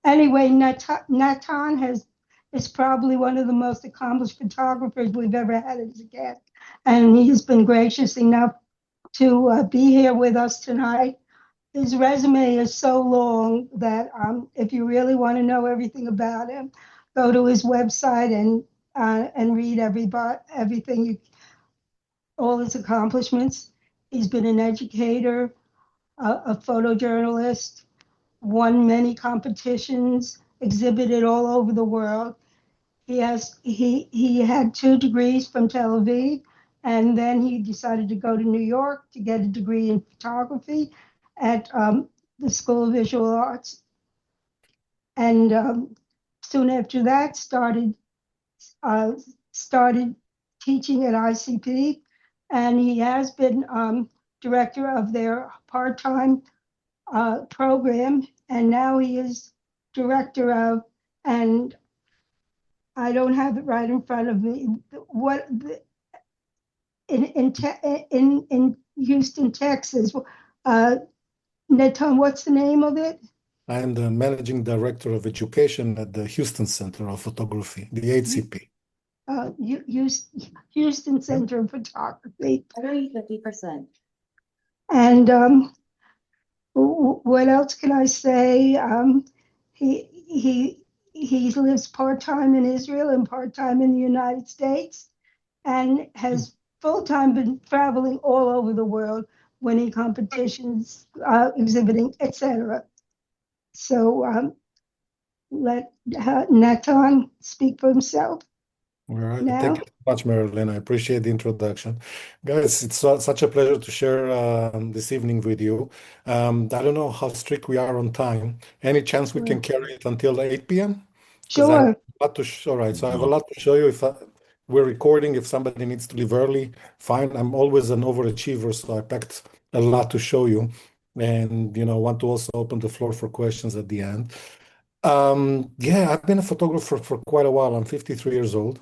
Anyway, Natan is probably one of the most accomplished photographers we've ever had as a guest, and he's been gracious enough to be here with us tonight. His resume is so long that if you really want to know everything about him, go to his website and read everything, all his accomplishments. He's been an educator, a photojournalist, won many competitions, exhibited all over the world. He had 2 degrees from Tel Aviv, and then he decided to go to New York to get a degree in photography at the School of Visual Arts, and soon after that uh, started teaching at ICP, and he has been director of their part-time program, and now he is director of, and I don't have it right in front of me. What in Houston, Texas? Uh, Neton, what's the name of it? I am the managing director of education at the Houston Center of Photography, the HCP. Houston Center of Photography. I believe 50%. And what else can I say? He lives part-time in Israel and part-time in the United States, and has full-time been traveling all over the world, winning competitions, exhibiting, etc. So let Natan speak for himself All right. now. Thank you so much, Marilyn. I appreciate the introduction. Guys, it's such a pleasure to share this evening with you. I don't know how strict we are on time. Any chance we can carry it until 8 p.m.? Because I have Sure. a lot to show. All right, so I have a lot to show you. If we're recording, if somebody needs to leave early, fine. I'm always an overachiever, so I packed a lot to show you, and want to also open the floor for questions at the end. Yeah, I've been a photographer for quite a while. I'm 53 years old.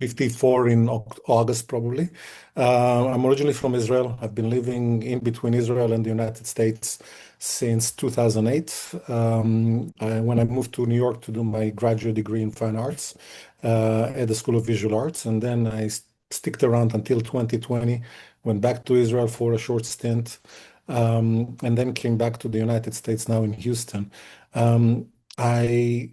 54 in August, probably. I'm originally from Israel. I've been living in between Israel and the United States since 2008, when I moved to New York to do my graduate degree in fine arts at the School of Visual Arts. And then I sticked around until 2020, went back to Israel for a short stint, and then came back to the United States now in Houston. I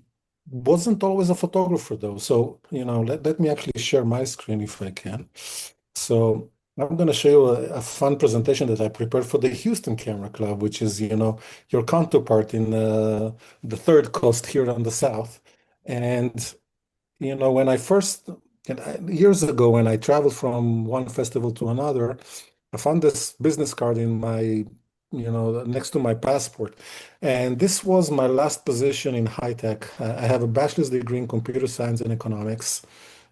wasn't always a photographer though. So, let me actually share my screen if I can. So I'm going to show you a fun presentation that I prepared for the Houston Camera Club, which is, your counterpart in the third coast here on the south. And, when I first, years ago, when I traveled from one festival to another, I found this business card in my, next to my passport. And this was my last position in high tech. I have a bachelor's degree in computer science and economics.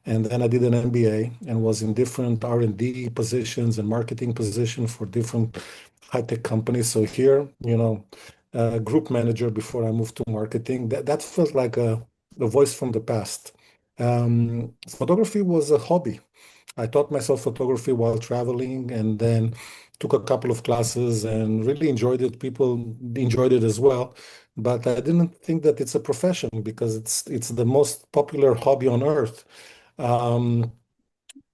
And then I did an MBA and was in different R&D positions and marketing positions for different high tech companies. So here, group manager before I moved to marketing. That felt like a voice from the past. Photography was a hobby. I taught myself photography while traveling and then took a couple of classes and really enjoyed it. People enjoyed it as well. But I didn't think that it's a profession because it's the most popular hobby on earth. Um,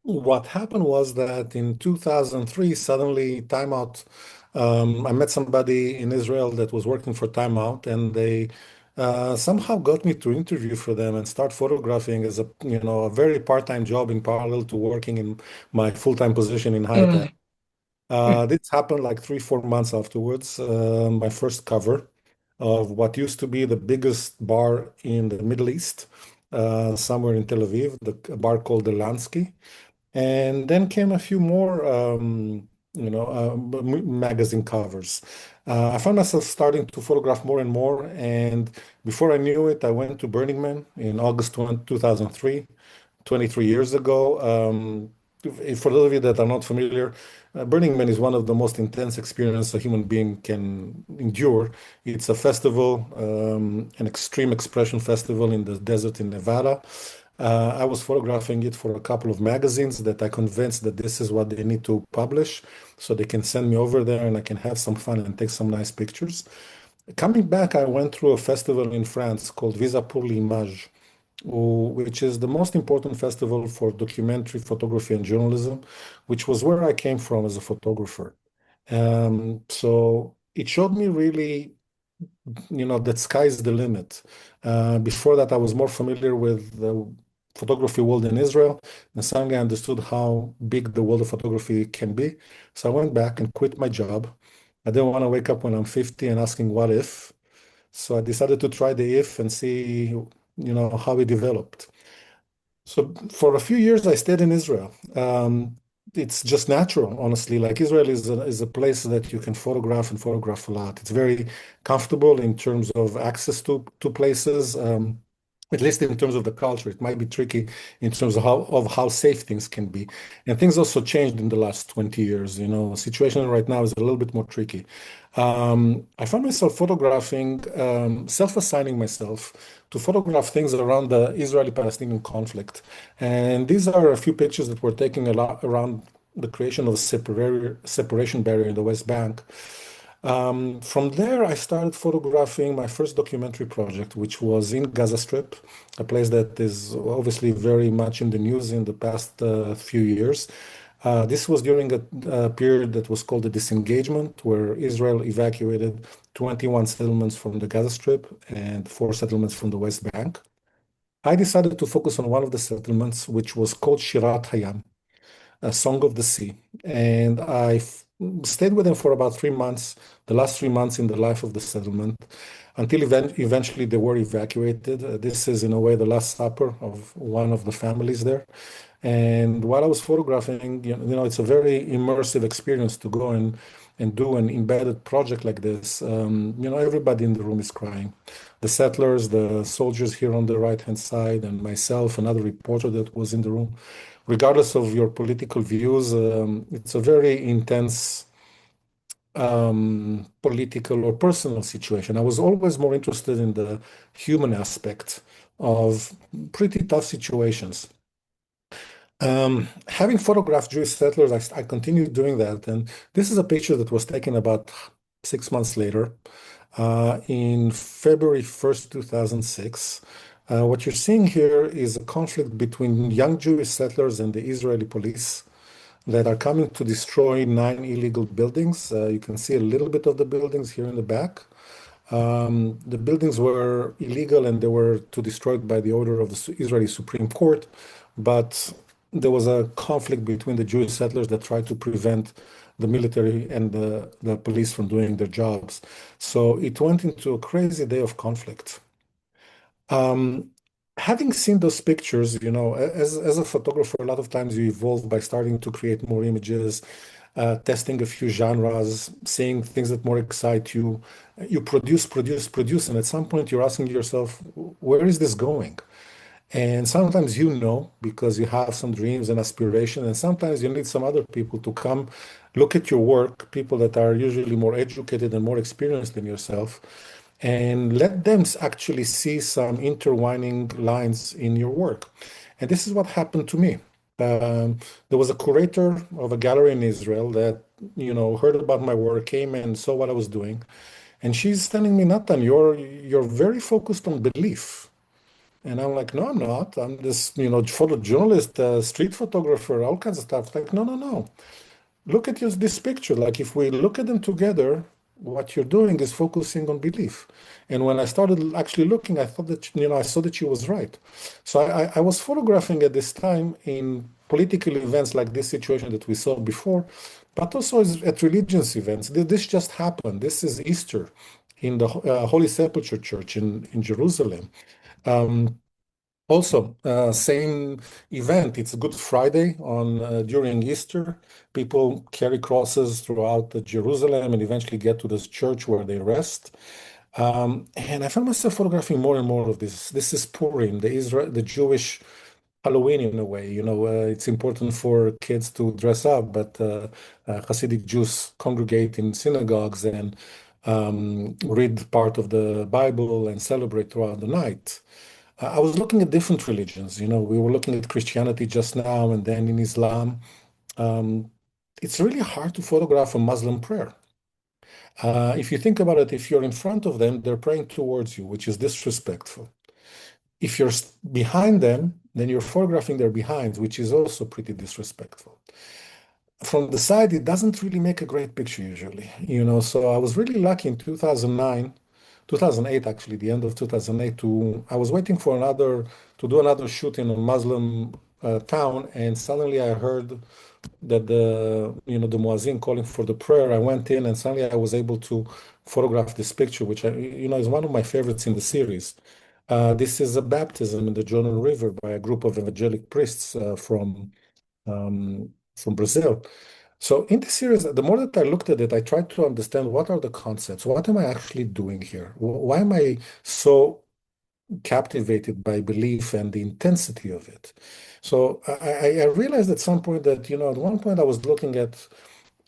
what happened was that in 2003, suddenly Time Out, I met somebody in Israel that was working for Time Out, and they somehow got me to interview for them and start photographing as a very part-time job in parallel to working in my full-time position in high tech. This happened like 3, 4 months afterwards. My first cover of what used to be the biggest bar in the Middle East, somewhere in Tel Aviv, a bar called the Lansky. And then came a few more, magazine covers. I found myself starting to photograph more and more. And before I knew it, I went to Burning Man in August 2003, 23 years ago. For those of you that are not familiar, Burning Man is one of the most intense experiences a human being can endure. It's a festival, an extreme expression festival in the desert in Nevada. I was photographing it for a couple of magazines that I convinced that this is what they need to publish so they can send me over there and I can have some fun and take some nice pictures. Coming back, I went through a festival in France called Visa pour l'Image, which is the most important festival for documentary photography and journalism, which was where I came from as a photographer. So it showed me really, that sky's the limit. Before that, I was more familiar with the photography world in Israel, and suddenly I understood how big the world of photography can be. So I went back and quit my job. I didn't want to wake up when I'm 50 and asking what if. So I decided to try the if and see, how it developed. So for a few years, I stayed in Israel. It's just natural, honestly. Like Israel is a place that you can photograph and photograph a lot. It's very comfortable in terms of access to places. At least in terms of the culture, it might be tricky in terms of how safe things can be. And things also changed in the last 20 years. The situation right now is a little bit more tricky. I found myself photographing, self-assigning myself to photograph things around the Israeli-Palestinian conflict. And these are a few pictures that were taken a lot around the creation of a separation barrier in the West Bank. From there, I started photographing my first documentary project, which was in Gaza Strip, a place that is obviously very much in the news in the past few years. This was during a period that was called the disengagement, where Israel evacuated 21 settlements from the Gaza Strip and 4 settlements from the West Bank. I decided to focus on one of the settlements, which was called Shirat Hayam, a Song of the Sea. And stayed with them for about 3 months, the last 3 months in the life of the settlement, until eventually they were evacuated. This is, in a way, the last supper of one of the families there. And while I was photographing, it's a very immersive experience to go and do an embedded project like this. Everybody in the room is crying. The settlers, the soldiers here on the right-hand side, and myself, another reporter that was in the room. Regardless of your political views, it's a very intense political or personal situation. I was always more interested in the human aspect of pretty tough situations. Having photographed Jewish settlers, I continued doing that. And this is a picture that was taken about 6 months later, in February 1st, 2006. What you're seeing here is a conflict between young Jewish settlers and the Israeli police that are coming to destroy 9 illegal buildings. You can see a little bit of the buildings here in the back. The buildings were illegal and they were to destroyed by the order of the Israeli Supreme Court, but there was a conflict between the Jewish settlers that tried to prevent the military and the police from doing their jobs. So it went into a crazy day of conflict. Um, Having seen those pictures, as a photographer, a lot of times you evolve by starting to create more images, testing a few genres, seeing things that more excite you. You produce, and at some point you're asking yourself, where is this going? And sometimes because you have some dreams and aspirations, and sometimes you need some other people to come look at your work, people that are usually more educated and more experienced than yourself, and let them actually see some intertwining lines in your work. And this is what happened to me. There was a curator of a gallery in Israel that, heard about my work, came and saw what I was doing. And she's telling me, Nathan, you're very focused on belief. And I'm like, no, I'm not. I'm this, photojournalist, street photographer, all kinds of stuff. Like, no, no, no. Look at this picture. Like, if we look at them together, what you're doing is focusing on belief. And when I started actually looking, I thought that, I saw that she was right. So I was photographing at this time in political events like this situation that we saw before, but also at religious events. This just happened. This is Easter in the Holy Sepulchre Church in Jerusalem. Um, Also, same event. It's Good Friday on during Easter. People carry crosses throughout Jerusalem and eventually get to this church where they rest. And I found myself photographing more and more of this. This is Purim, the Jewish Halloween in a way. It's important for kids to dress up, but Hasidic Jews congregate in synagogues and read part of the Bible and celebrate throughout the night. I was looking at different religions. We were looking at Christianity just now, and then in Islam. Um, it's really hard to photograph a Muslim prayer. If you think about it, if you're in front of them, they're praying towards you, which is disrespectful. If you're behind them, then you're photographing their behinds, which is also pretty disrespectful. From the side, it doesn't really make a great picture usually, So I was really lucky in 2009, 2008, actually, the end of 2008, I was waiting for to do another shoot in a Muslim town, and suddenly I heard that the muezzin calling for the prayer. I went in, and suddenly I was able to photograph this picture, which is one of my favorites in the series. This is a baptism in the Jordan River by a group of evangelic priests from Brazil. So in this series, the more that I looked at it, I tried to understand what are the concepts. What am I actually doing here? Why am I so captivated by belief and the intensity of it? So I realized at some point that, at one point I was looking at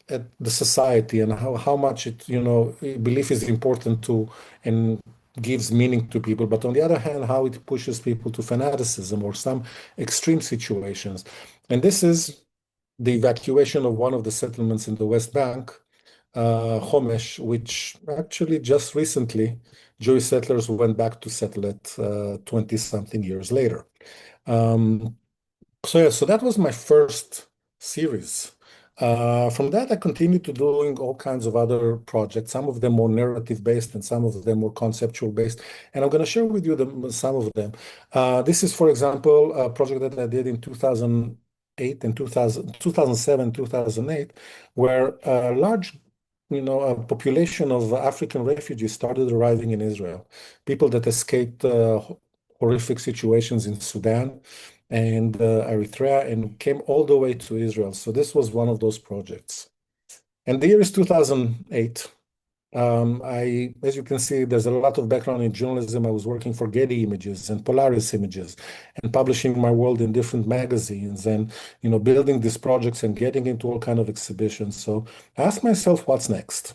the society and how much belief is important to and gives meaning to people, but on the other hand, how it pushes people to fanaticism or some extreme situations. And this is the evacuation of one of the settlements in the West Bank, Homesh, which actually just recently Jewish settlers went back to settle it 20 something years later. Um, so that was my first series. From that, I continued to doing all kinds of other projects, some of them more narrative based and some of them more conceptual based. And I'm going to share with you some of them. This is, for example, a project that I did in 2008 and 2007, 2008, where a large a population of African refugees started arriving in Israel. People that escaped horrific situations in Sudan and Eritrea and came all the way to Israel. So this was one of those projects. And the year is 2008. As you can see, there's a lot of background in journalism. I was working for Getty Images and Polaris Images and publishing my world in different magazines and, building these projects and getting into all kind of exhibitions. So I asked myself, what's next?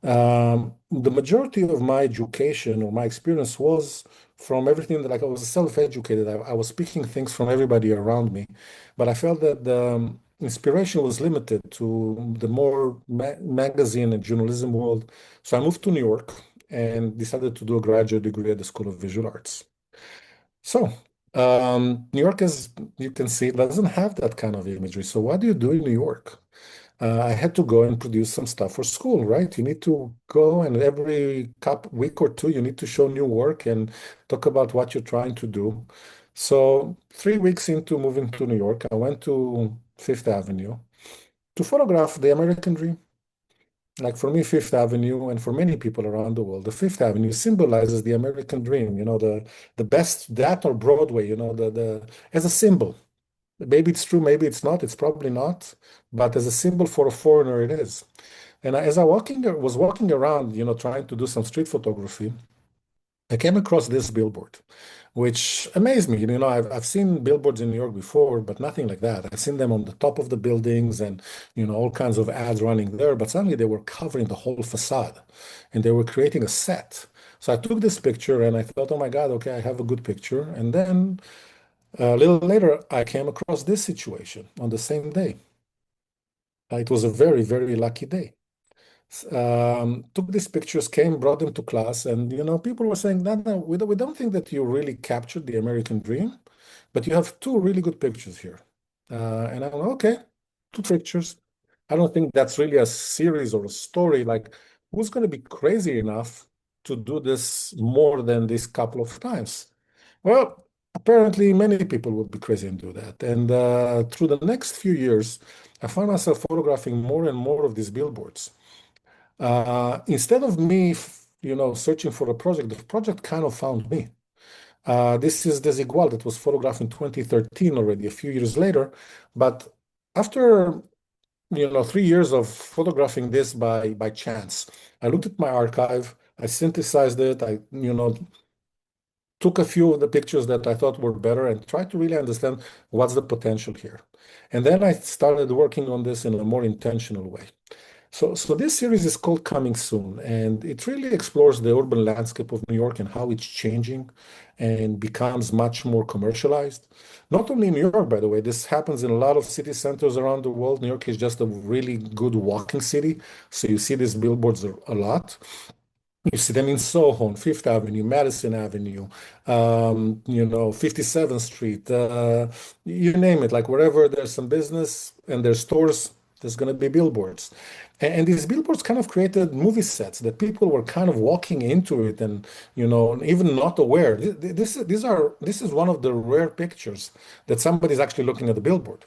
The majority of my education or my experience was from everything that, like, I was self-educated. I was speaking things from everybody around me, but I felt that the inspiration was limited to the more magazine and journalism world. So I moved to New York and decided to do a graduate degree at the School of Visual Arts. So New York, as you can see, doesn't have that kind of imagery. So what do you do in New York? I had to go and produce some stuff for school, right? You need to go and every week or two, you need to show new work and talk about what you're trying to do. So 3 weeks into moving to New York, I went to Fifth Avenue to photograph the American dream. Like for me, Fifth Avenue, and for many people around the world, the Fifth Avenue symbolizes the American dream, the best, that or Broadway, the as a symbol. Maybe it's true, maybe it's not, it's probably not, but as a symbol for a foreigner, it is. And as I was walking around, trying to do some street photography, I came across this billboard, which amazed me. I've seen billboards in New York before, but nothing like that. I've seen them on the top of the buildings and, all kinds of ads running there, but suddenly they were covering the whole facade and they were creating a set. So I took this picture and I thought, oh my God, okay, I have a good picture. And then a little later, I came across this situation on the same day. It was a very, very lucky day. Took these pictures, brought them to class, and people were saying, no, no, we don't think that you really captured the American dream, but you have two really good pictures here. And I'm like, okay, two pictures. I don't think that's really a series or a story. Like, who's going to be crazy enough to do this more than this couple of times? Well, apparently many people would be crazy and do that. And through the next few years, I found myself photographing more and more of these billboards. Instead of me, searching for a project, the project kind of found me. This is Desigual that was photographed in 2013 already, a few years later. But after 3 years of photographing this by chance, I looked at my archive, I synthesized it, I took a few of the pictures that I thought were better and tried to really understand what's the potential here. And then I started working on this in a more intentional way. So this series is called Coming Soon, and it really explores the urban landscape of New York and how it's changing and becomes much more commercialized. Not only in New York, by the way, this happens in a lot of city centers around the world. New York is just a really good walking city, so you see these billboards a lot. You see them in Soho, on Fifth Avenue, Madison Avenue, 57th Street, you name it. Like wherever there's some business and there's stores, there's going to be billboards. And these billboards kind of created movie sets that people were kind of walking into it and, even not aware. This is one of the rare pictures that somebody's actually looking at the billboard.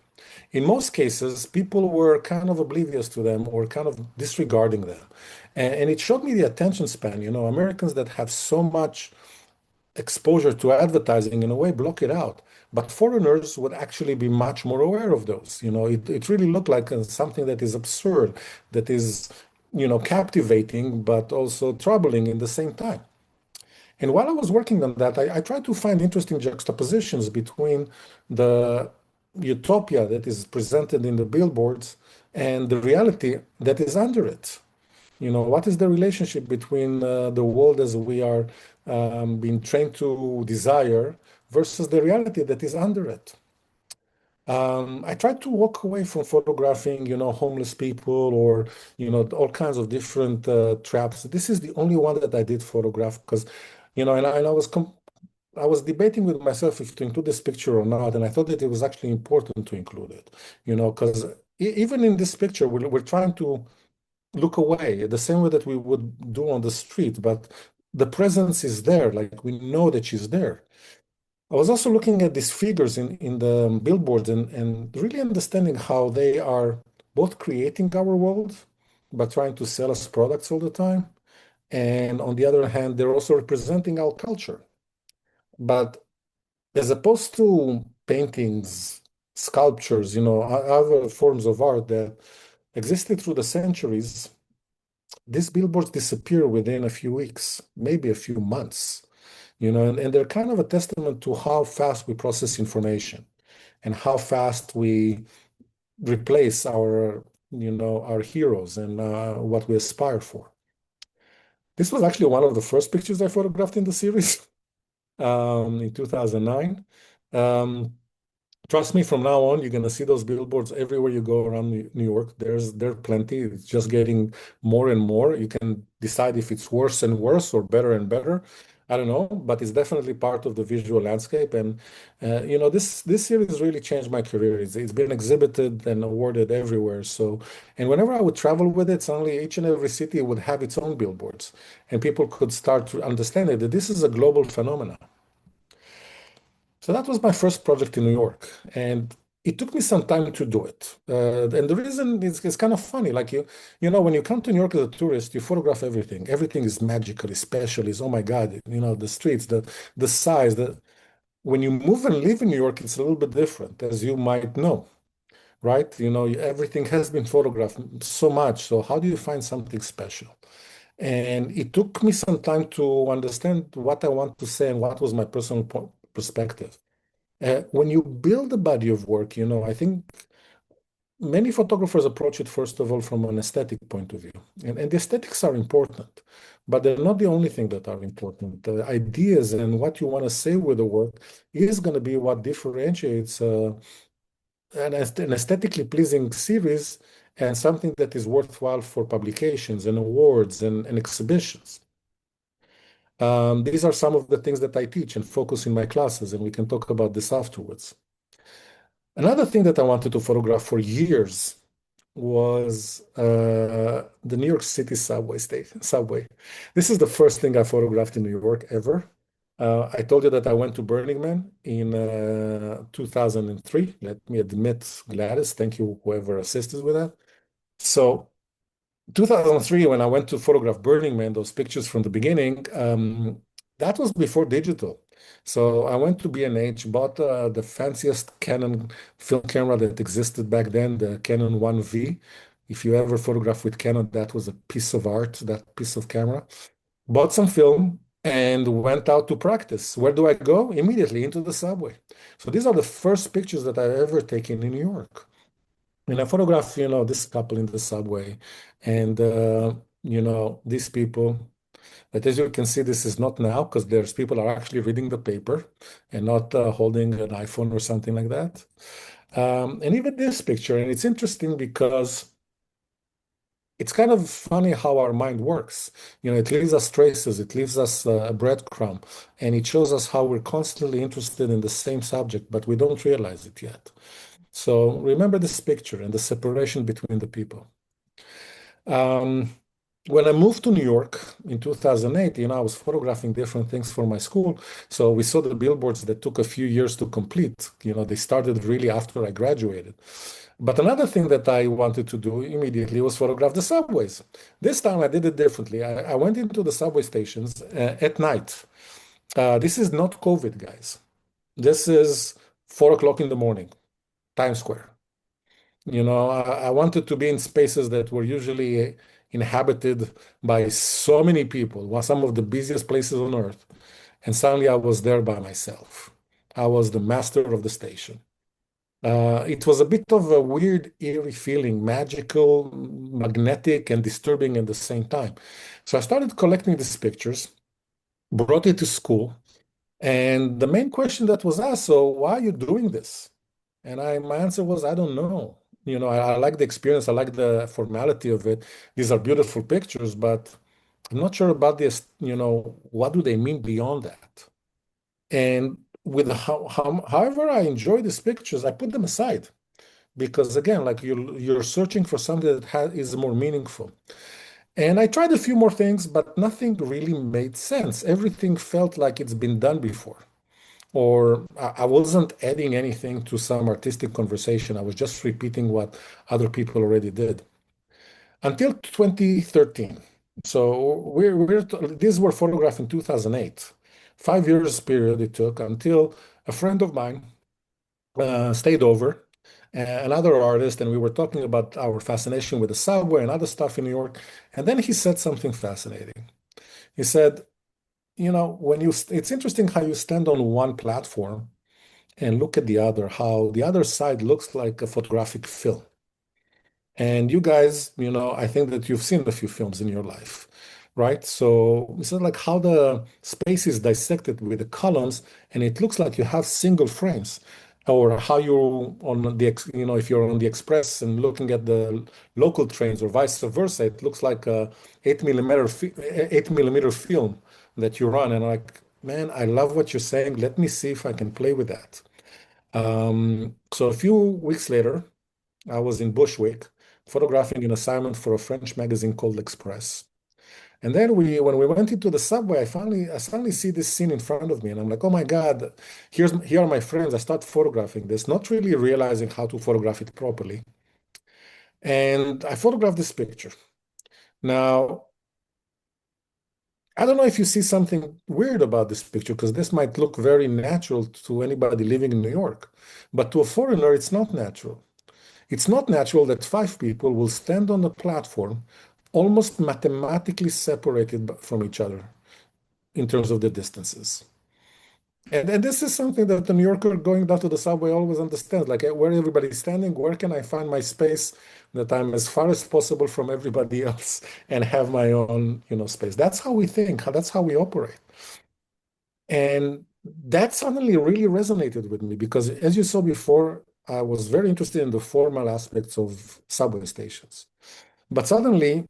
In most cases, people were kind of oblivious to them or kind of disregarding them. And it showed me the attention span. Americans that have so much exposure to advertising in a way block it out. But foreigners would actually be much more aware of those. It really looked like something that is absurd, that is, captivating, but also troubling in the same time. And while I was working on that, I tried to find interesting juxtapositions between the utopia that is presented in the billboards and the reality that is under it. What is the relationship between the world as we are being trained to desire versus the reality that is under it? I tried to walk away from photographing, homeless people or, all kinds of different traps. This is the only one that I did photograph because, and I was debating with myself if to include this picture or not, and I thought that it was actually important to include it, because even in this picture, we're trying to look away the same way that we would do on the street, but the presence is there, like we know that she's there. I was also looking at these figures in the billboards and really understanding how they are both creating our world, but trying to sell us products all the time. And on the other hand, they're also representing our culture. But as opposed to paintings, sculptures, other forms of art that existed through the centuries, these billboards disappear within a few weeks, maybe a few months, and they're kind of a testament to how fast we process information and how fast we replace our heroes and what we aspire for. This was actually one of the first pictures I photographed in the series in 2009. Um, Trust me, from now on, you're going to see those billboards everywhere you go around New York. There are plenty. It's just getting more and more. You can decide if it's worse and worse or better and better. I don't know, but it's definitely part of the visual landscape. And this series really changed my career. It's been exhibited and awarded everywhere. So, and whenever I would travel with it, suddenly each and every city would have its own billboards, and people could start to understand it, that this is a global phenomenon. So that was my first project in New York, and it took me some time to do it. And the reason is kind of funny. Like when you come to New York as a tourist, you photograph everything. Everything is magical, special. Is oh my God, the streets, the size. When you move and live in New York, it's a little bit different, as you might know, right? Everything has been photographed so much. So how do you find something special? And it took me some time to understand what I want to say and what was my personal perspective. When you build a body of work, I think many photographers approach it first of all from an aesthetic point of view. And the aesthetics are important, but they're not the only thing that are important. The ideas and what you want to say with the work is going to be what differentiates an aesthetically pleasing series and something that is worthwhile for publications and awards and exhibitions. These are some of the things that I teach and focus in my classes, and we can talk about this afterwards. Another thing that I wanted to photograph for years was the New York City subway. This is the first thing I photographed in New York ever. I told you that I went to Burning Man in 2003. Let me admit, Gladys, thank you, whoever assisted with that. So 2003, when I went to photograph Burning Man, those pictures from the beginning, that was before digital. So I went to B&H, bought the fanciest Canon film camera that existed back then, the Canon 1V. If you ever photograph with Canon, that was a piece of art, that piece of camera. Bought some film and went out to practice. Where do I go? Immediately into the subway. So these are the first pictures that I've ever taken in New York. And I photographed, this couple in the subway, and these people. But as you can see, this is not now because there's people are actually reading the paper and not holding an iPhone or something like that. And even this picture, and it's interesting because it's kind of funny how our mind works. It leaves us traces, it leaves us a breadcrumb, and it shows us how we're constantly interested in the same subject, but we don't realize it yet. So remember this picture and the separation between the people. Um, when I moved to New York in 2008, I was photographing different things for my school. So we saw the billboards that took a few years to complete. They started really after I graduated. But another thing that I wanted to do immediately was photograph the subways. This time I did it differently. I went into the subway stations at night. This is not COVID, guys. This is 4 o'clock in the morning, Times Square. I wanted to be in spaces that were usually inhabited by so many people, some of the busiest places on earth. And suddenly I was there by myself. I was the master of the station. It was a bit of a weird, eerie feeling, magical, magnetic, and disturbing at the same time. So I started collecting these pictures, brought it to school, and the main question that was asked, so why are you doing this? And my answer was, I don't know. I like the experience, I like the formality of it. These are beautiful pictures, but I'm not sure about this, what do they mean beyond that? And with however I enjoy these pictures, I put them aside because again, like you're searching for something that is more meaningful. And I tried a few more things, but nothing really made sense. Everything felt like it's been done before, or I wasn't adding anything to some artistic conversation. I was just repeating what other people already did until 2013. So these were photographed in 2008. 5 years period it took until a friend of mine stayed over, another artist, and we were talking about our fascination with the subway and other stuff in New York. And then he said something fascinating. He said, it's interesting how you stand on one platform and look at the other, how the other side looks like a photographic film. And you guys, I think that you've seen a few films in your life, right? So it's not like how the space is dissected with the columns, and it looks like you have single frames, or how you on if you're on the express and looking at the local trains, or vice versa, it looks like a 8 millimeter film that you run. And like, man, I love what you're saying. Let me see if I can play with that. So a few weeks later, I was in Bushwick photographing an assignment for a French magazine called L'Express. And then when we went into the subway, I suddenly see this scene in front of me, and I'm like, oh my God, here are my friends. I start photographing this, not really realizing how to photograph it properly. And I photographed this picture. Now, I don't know if you see something weird about this picture, because this might look very natural to anybody living in New York, but to a foreigner, it's not natural. It's not natural that five people will stand on a platform almost mathematically separated from each other in terms of the distances. And this is something that the New Yorker going down to the subway always understands, like where everybody's standing, where can I find my space that I'm as far as possible from everybody else and have my own, space. That's how we think, that's how we operate. And that suddenly really resonated with me because, as you saw before, I was very interested in the formal aspects of subway stations. But suddenly,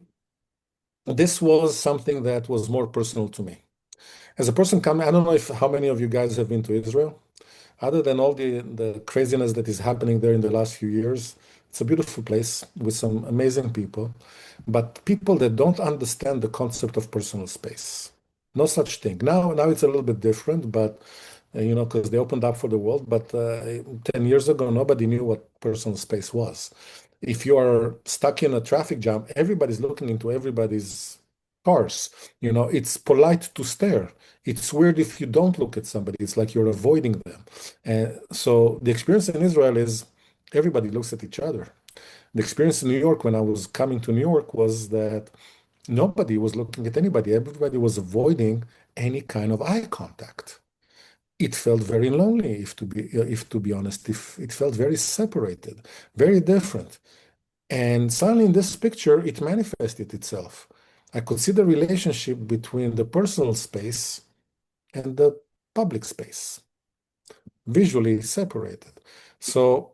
this was something that was more personal to me. As a person coming, I don't know if how many of you guys have been to Israel. Other than all the craziness that is happening there in the last few years, it's a beautiful place with some amazing people, but people that don't understand the concept of personal space. No such thing. Now it's a little bit different, but because they opened up for the world. But 10 years ago, nobody knew what personal space was. If you are stuck in a traffic jam, everybody's looking into everybody's cars. It's polite to stare. It's weird if you don't look at somebody. It's like you're avoiding them. And so the experience in Israel is everybody looks at each other. The experience in New York when I was coming to New York was that nobody was looking at anybody. Everybody was avoiding any kind of eye contact. it felt very lonely, if to be honest. If it felt very separated, very different. And suddenly in this picture, it manifested itself. I could see the relationship between the personal space and the public space, visually separated. So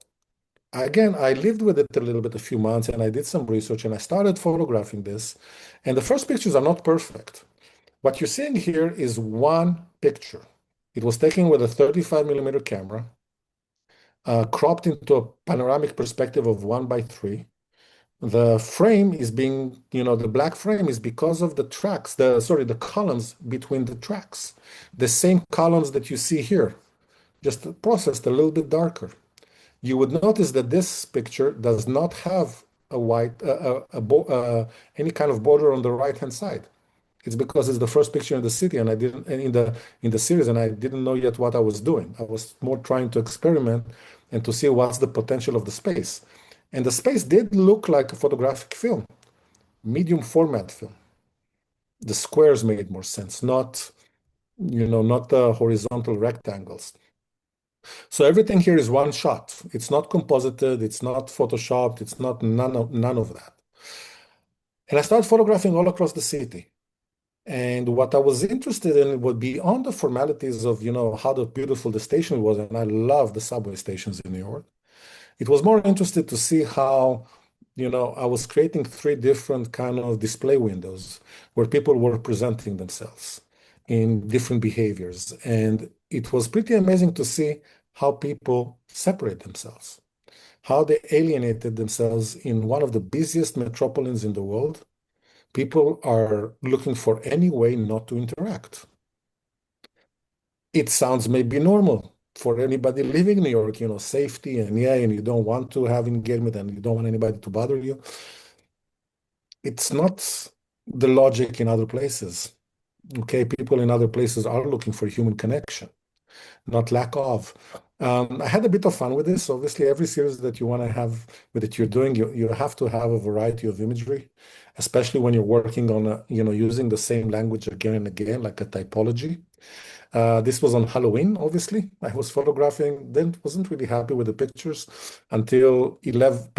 again, I lived with it a little bit, a few months, and I did some research and I started photographing this. And the first pictures are not perfect. What you're seeing here is one picture. It was taken with a 35 millimeter camera, cropped into a panoramic perspective of 1:3. The frame is being, the black frame is because of the tracks, the columns between the tracks. The same columns that you see here, just processed a little bit darker. You would notice that this picture does not have a white, any kind of border on the right-hand side. It's because it's the first picture in the city, and I didn't, and in the series, and I didn't know yet what I was doing. I was more trying to experiment and to see what's the potential of the space. And the space did look like a photographic film, medium format film. The squares made more sense, not the horizontal rectangles. So everything here is one shot. It's not composited, it's not photoshopped, it's not none of that. And I started photographing all across the city. And what I was interested in would be on the formalities of, how beautiful the station was. And I love the subway stations in New York. It was more interested to see how, I was creating three different kind of display windows where people were presenting themselves in different behaviors. And it was pretty amazing to see how people separate themselves, how they alienated themselves in one of the busiest metropolises in the world. People are looking for any way not to interact. It sounds maybe normal for anybody living in New York, safety and yeah, and you don't want to have engagement and you don't want anybody to bother you. It's not the logic in other places. Okay, people in other places are looking for human connection, not lack of. I had a bit of fun with this. Obviously, every series that you want to have that you're doing, you have to have a variety of imagery, especially when you're working on using the same language again and again, like a typology. This was on Halloween, obviously. I was photographing, then wasn't really happy with the pictures until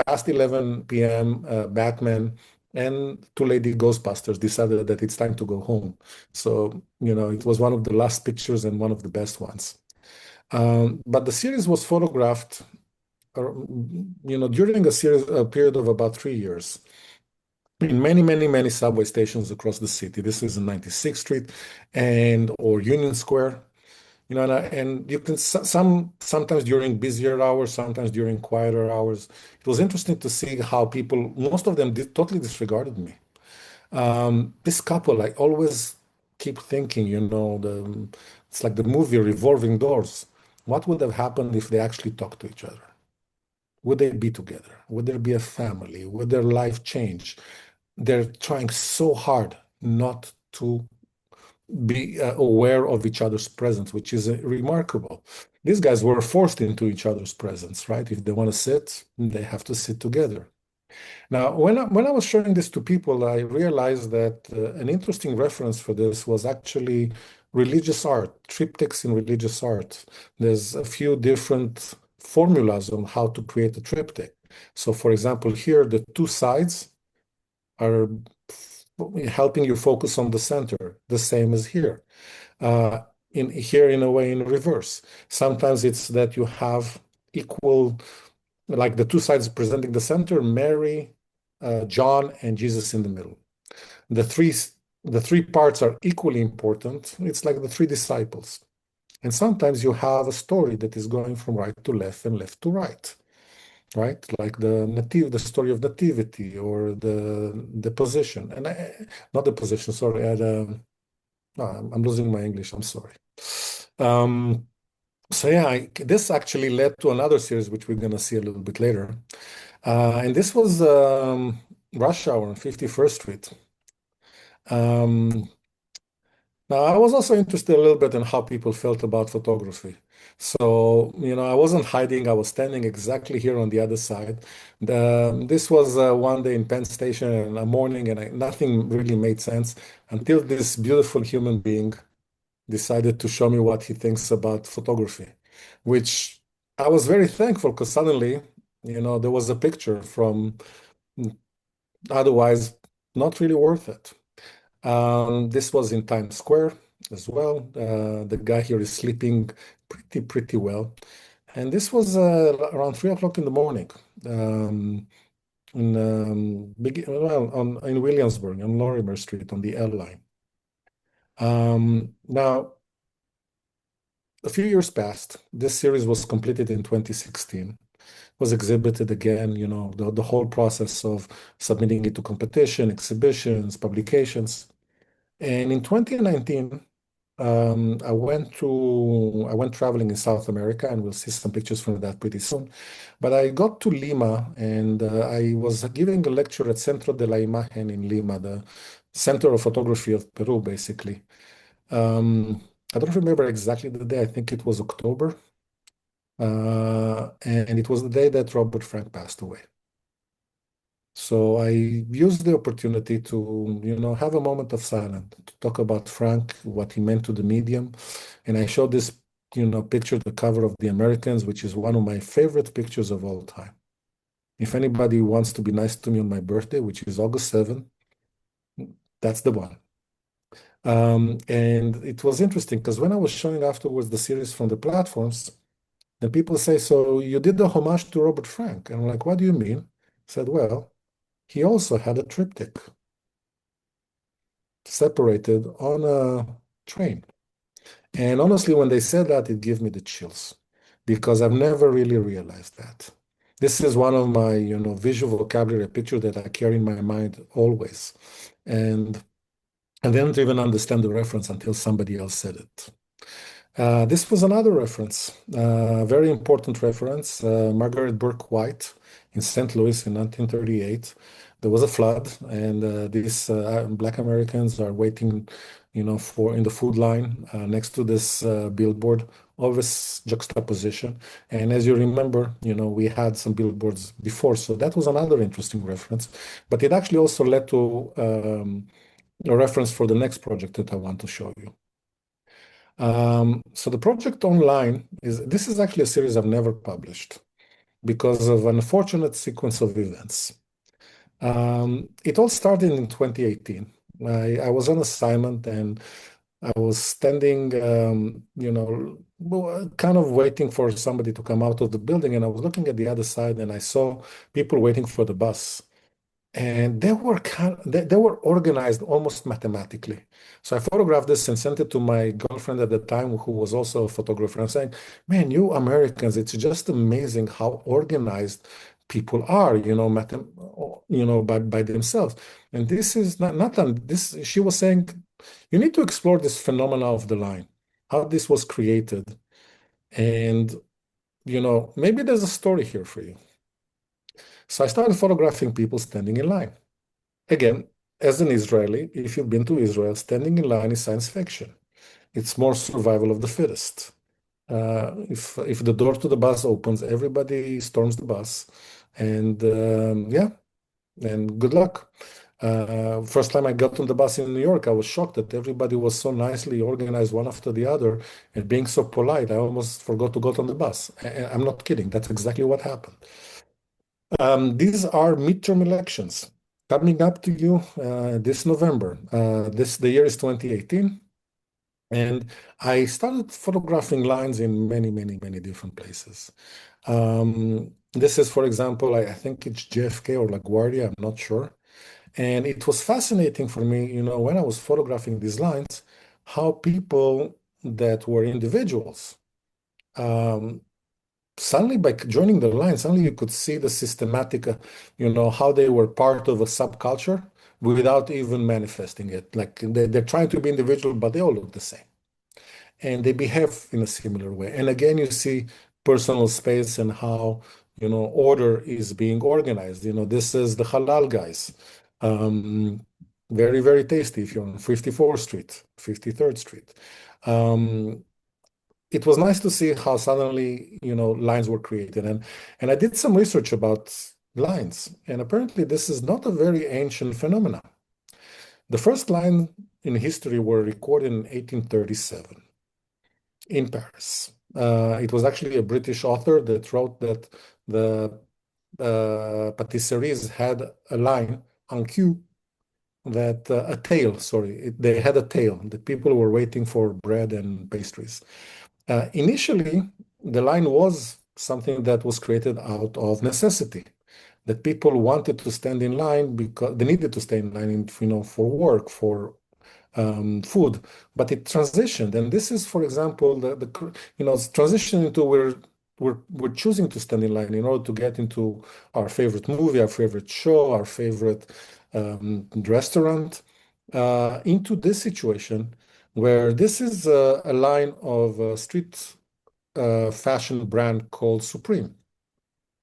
past 11 p.m. Batman and two lady Ghostbusters decided that it's time to go home. So, it was one of the last pictures and one of the best ones. But the series was photographed, during a period of about 3 years in many, many, many subway stations across the city. This is in 96th Street or Union Square. And you can sometimes during busier hours, sometimes during quieter hours. It was interesting to see how people, most of them totally disregarded me. This couple, I always keep thinking, it's like the movie Revolving Doors. What would have happened if they actually talked to each other? Would they be together? Would there be a family? Would their life change? They're trying so hard not to be aware of each other's presence, which is remarkable. These guys were forced into each other's presence, right? If they want to sit, they have to sit together. Now, when I was showing this to people, I realized that an interesting reference for this was actually religious art, triptychs in religious art. There's a few different formulas on how to create a triptych. So, for example, here, the two sides are helping you focus on the center, the same as here. In a way, in reverse. Sometimes it's that you have equal, like the two sides presenting the center, Mary, John, and Jesus in the middle. The three parts are equally important. It's like the three disciples. And sometimes you have a story that is going from right to left and left to right, right? Like the story of nativity or the position, and not the position. Sorry, I'm losing my English. I'm sorry. Um, so yeah, this actually led to another series, which we're going to see a little bit later. And this was Rush Hour on 51st Street. Um, Now, I was also interested a little bit in how people felt about photography. So, I wasn't hiding. I was standing exactly here on the other side. This was one day in Penn Station in the morning, and nothing really made sense until this beautiful human being decided to show me what he thinks about photography, which I was very thankful because suddenly, there was a picture from otherwise not really worth it. This was in Times Square as well. The guy here is sleeping pretty well. And this was around 3 o'clock in the morning. In Williamsburg on Lorimer Street on the L line. Now, a few years passed. This series was completed in 2016. Was exhibited again, the whole process of submitting it to competition, exhibitions, publications. And in 2019, I went traveling in South America, and we'll see some pictures from that pretty soon. But I got to Lima, and I was giving a lecture at Centro de la Imagen in Lima, the Center of Photography of Peru, basically. I don't remember exactly the day. I think it was October, and it was the day that Robert Frank passed away. So I used the opportunity to, have a moment of silence to talk about Frank, what he meant to the medium. And I showed this, picture, the cover of The Americans, which is one of my favorite pictures of all time. If anybody wants to be nice to me on my birthday, which is August 7th, that's the one. And it was interesting because when I was showing afterwards the series from the platforms, the people say, "So you did the homage to Robert Frank?" And I'm like, "What do you mean?" I said, "Well, he also had a triptych separated on a train." And honestly, when they said that, it gave me the chills because I've never really realized that. This is one of my, visual vocabulary, a picture that I carry in my mind always. And I didn't even understand the reference until somebody else said it. This was another reference, very important reference. Margaret Burke White in St. Louis in 1938. There was a flood, and these Black Americans are waiting, for in the food line next to this billboard of this juxtaposition. And as you remember, we had some billboards before, so that was another interesting reference. But it actually also led to a reference for the next project that I want to show you. So the project online this is actually a series I've never published because of an unfortunate sequence of events. It all started in 2018. I was on assignment and I was standing, kind of waiting for somebody to come out of the building, and I was looking at the other side and I saw people waiting for the bus. And they were organized almost mathematically. So I photographed this and sent it to my girlfriend at the time, who was also a photographer. I'm saying, "Man, you Americans, it's just amazing how organized people are, by themselves." And this is not this. She was saying, "You need to explore this phenomena of the line, how this was created, and maybe there's a story here for you." So I started photographing people standing in line. Again, as an Israeli, if you've been to Israel, standing in line is science fiction. It's more survival of the fittest. If the door to the bus opens, everybody storms the bus, and yeah, and good luck. First time I got on the bus in New York, I was shocked that everybody was so nicely organized one after the other and being so polite. I almost forgot to get on the bus. I'm not kidding. That's exactly what happened. These are midterm elections coming up to you this November. The year is 2018, and I started photographing lines in many different places. This is, for example, I think it's JFK or LaGuardia, I'm not sure. And it was fascinating for me, when I was photographing these lines, how people that were individuals um, suddenly by joining the line, suddenly you could see the systematic, how they were part of a subculture without even manifesting it. Like they're trying to be individual, but they all look the same. And they behave in a similar way. And again, you see personal space and how, order is being organized. This is the halal guys. Very tasty if you're on 54th Street, 53rd Street. Um, it was nice to see how suddenly, lines were created. And I did some research about lines. And apparently this is not a very ancient phenomenon. The first line in history were recorded in 1837 in Paris. It was actually a British author that wrote that the patisseries had a line on cue that a tail, sorry, they had a tail. The people were waiting for bread and pastries. Initially, the line was something that was created out of necessity. That people wanted to stand in line because they needed to stay in line, for work, for food, but it transitioned, and this is, for example, transition into we're choosing to stand in line in order to get into our favorite movie, our favorite show, our favorite restaurant, into this situation where this is a line of a street fashion brand called Supreme,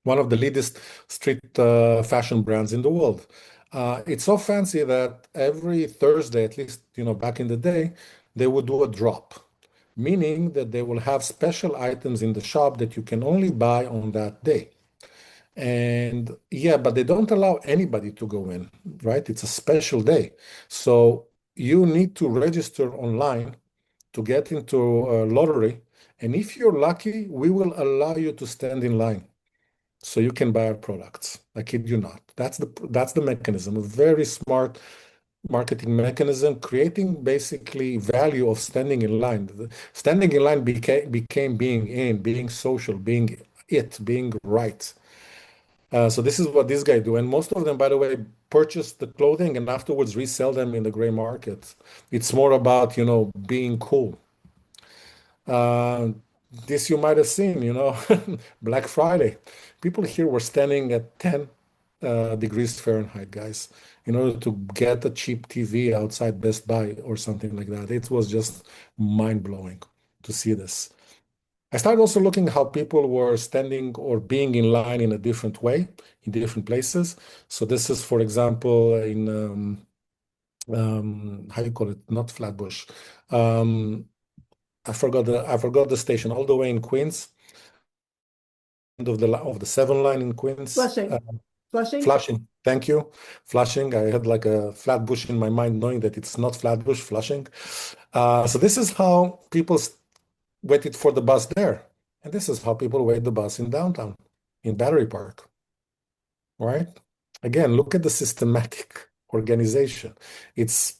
one of the latest street fashion brands in the world. It's so fancy that every Thursday, at least, back in the day, they would do a drop, meaning that they will have special items in the shop that you can only buy on that day. And yeah, but they don't allow anybody to go in, right? It's a special day. So you need to register online to get into a lottery. And if you're lucky, we will allow you to stand in line so you can buy our products. I kid you not. That's the mechanism, a very smart marketing mechanism, creating basically value of standing in line. Standing in line became being in, being social, being right. So this is what this guy do, and most of them, by the way, purchase the clothing and afterwards resell them in the gray market. It's more about being cool. Uh, this you might have seen, Black Friday. People here were standing at 10 degrees Fahrenheit, guys, in order to get a cheap TV outside Best Buy or something like that. It was just mind-blowing to see this. I started also looking how people were standing or being in line in a different way in different places. So this is, for example, in how you call it, not Flatbush. Um, I forgot the station all the way in Queens, end of the 7 line in Queens. Flushing. Flushing? Flushing. Thank you. Flushing. I had like a Flatbush in my mind, knowing that it's not Flatbush, Flushing. So this is how people waited for the bus there, and this is how people wait the bus in downtown, in Battery Park. Right? Again, look at the systematic organization. It's,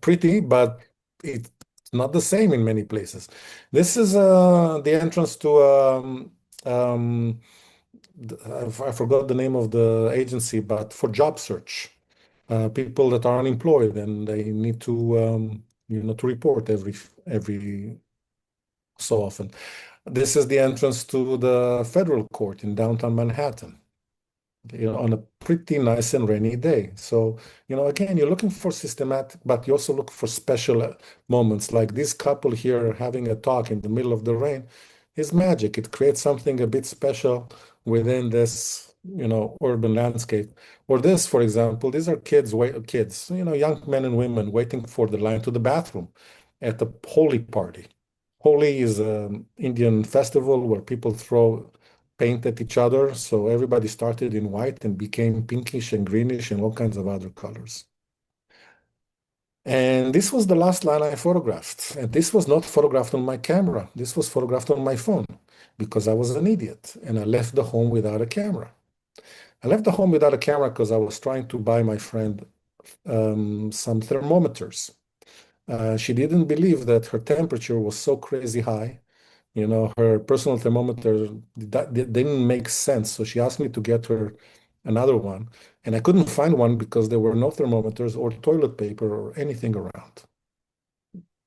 pretty, but it's not the same in many places. This is the entrance to um, I forgot the name of the agency, but for job search, people that are unemployed and they need to report every so often. This is the entrance to the federal court in downtown Manhattan, on a pretty nice and rainy day. So, again, you're looking for systematic, but you also look for special moments like this couple here having a talk in the middle of the rain is magic. It creates something a bit special within this, urban landscape. Or this, for example, these are kids, young men and women waiting for the line to the bathroom at the Holi party. Holi is an Indian festival where people throw paint at each other. So everybody started in white and became pinkish and greenish and all kinds of other colors. And this was the last line I photographed. And this was not photographed on my camera. This was photographed on my phone because I was an idiot and I left the home without a camera. I left the home without a camera because I was trying to buy my friend some thermometers. She didn't believe that her temperature was so crazy high. Her personal thermometer that didn't make sense. So she asked me to get her another one. And I couldn't find one because there were no thermometers or toilet paper or anything around.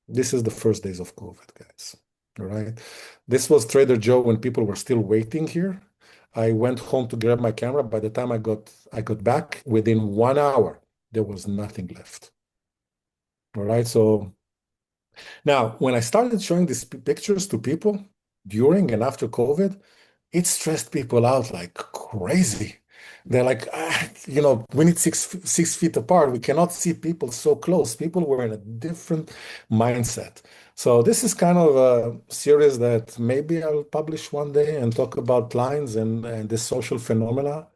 This is the first days of COVID, guys. All right. This was Trader Joe when people were still waiting here. I went home to grab my camera. By the time I got back, within 1 hour, there was nothing left. All right. So now, when I started showing these pictures to people during and after COVID, it stressed people out like crazy. They're like, we need 6 feet apart. We cannot see people so close. People were in a different mindset. So this is kind of a series that maybe I'll publish one day and talk about lines and the social phenomena.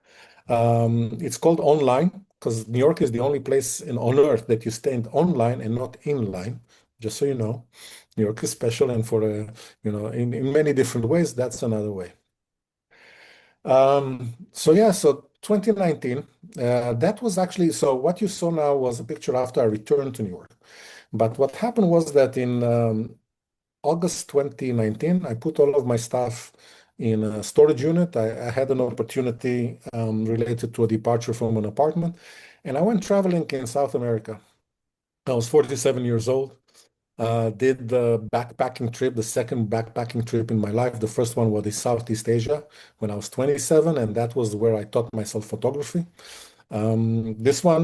It's called Online because New York is the only place on earth that you stand online and not inline. Just so you know, New York is special, and for in many different ways, that's another way. So yeah, so 2019, that was actually, so what you saw now was a picture after I returned to New York. But what happened was that in August 2019, I put all of my stuff in a storage unit. I had an opportunity related to a departure from an apartment, and I went traveling in South America. I was 47 years old. Did the backpacking trip, the second backpacking trip in my life. The first one was in Southeast Asia when I was 27, and that was where I taught myself photography. This one,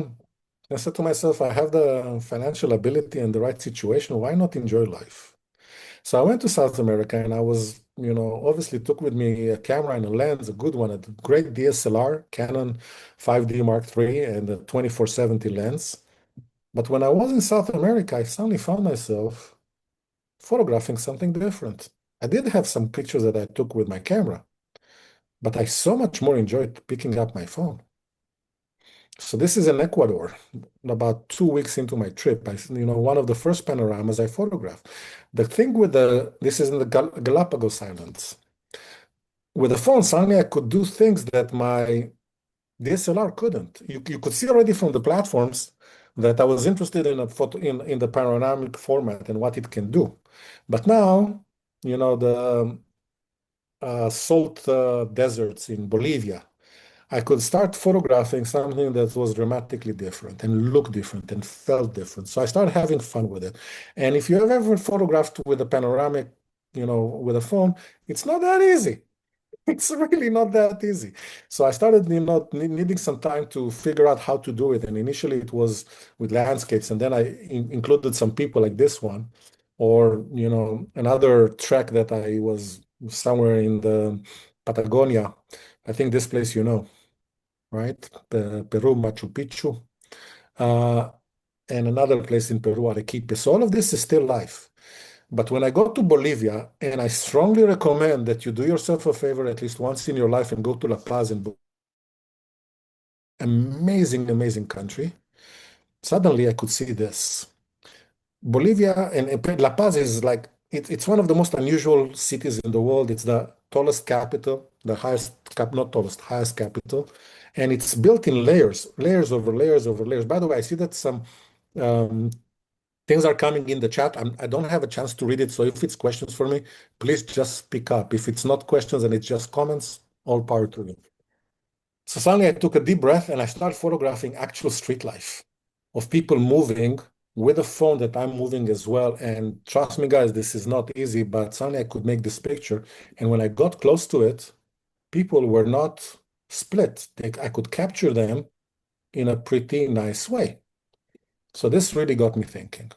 I said to myself, I have the financial ability and the right situation. Why not enjoy life? So I went to South America and I was, obviously took with me a camera and a lens, a good one, a great DSLR, Canon 5D Mark III and a 2470 lens. But when I was in South America, I suddenly found myself photographing something different. I did have some pictures that I took with my camera, but I so much more enjoyed picking up my phone. So this is in Ecuador, about 2 weeks into my trip. One of the first panoramas I photographed. The thing with this is in the Galapagos Islands. With the phone, suddenly I could do things that my DSLR couldn't. You could see already from the platforms that I was interested in a photo in the panoramic format and what it can do. But now, the salt deserts in Bolivia, I could start photographing something that was dramatically different and looked different and felt different. So I started having fun with it. And if you have ever photographed with a panoramic, with a phone, it's not that easy. It's really not that easy. So I started, needing some time to figure out how to do it. And initially it was with landscapes, and then I included some people like this one, or another trek that I was somewhere in the Patagonia. I think this place, right? Peru, Machu Picchu, uh, and another place in Peru, Arequipe. So all of this is still life. But when I go to Bolivia, and I strongly recommend that you do yourself a favor at least once in your life and go to La Paz and amazing, amazing country. Suddenly I could see this. Bolivia and La Paz is like it's one of the most unusual cities in the world. It's the tallest capital, the highest not tallest, highest capital, and it's built in layers, layers over layers over layers. By the way, I see that some um, things are coming in the chat. I don't have a chance to read it, so if it's questions for me, please just speak up. If it's not questions and it's just comments, all power to you. So suddenly I took a deep breath and I started photographing actual street life of people moving with a phone that I'm moving as well. And trust me, guys, this is not easy, but suddenly I could make this picture. And when I got close to it, people were not split. I could capture them in a pretty nice way. So this really got me thinking.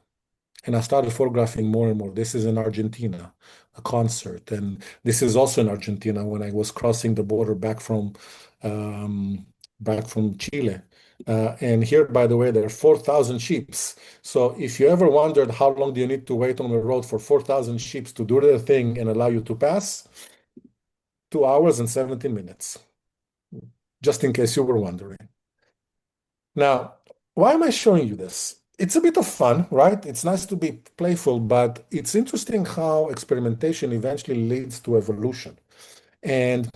And I started photographing more and more. This is in Argentina, a concert. And this is also in Argentina when I was crossing the border um, back from Chile. And here, by the way, there are 4,000 sheeps. So if you ever wondered how long do you need to wait on the road for 4,000 sheeps to do their thing and allow you to pass, 2 hours and 17 minutes, just in case you were wondering. Now, why am I showing you this? It's a bit of fun, right? It's nice to be playful, but it's interesting how experimentation eventually leads to evolution. And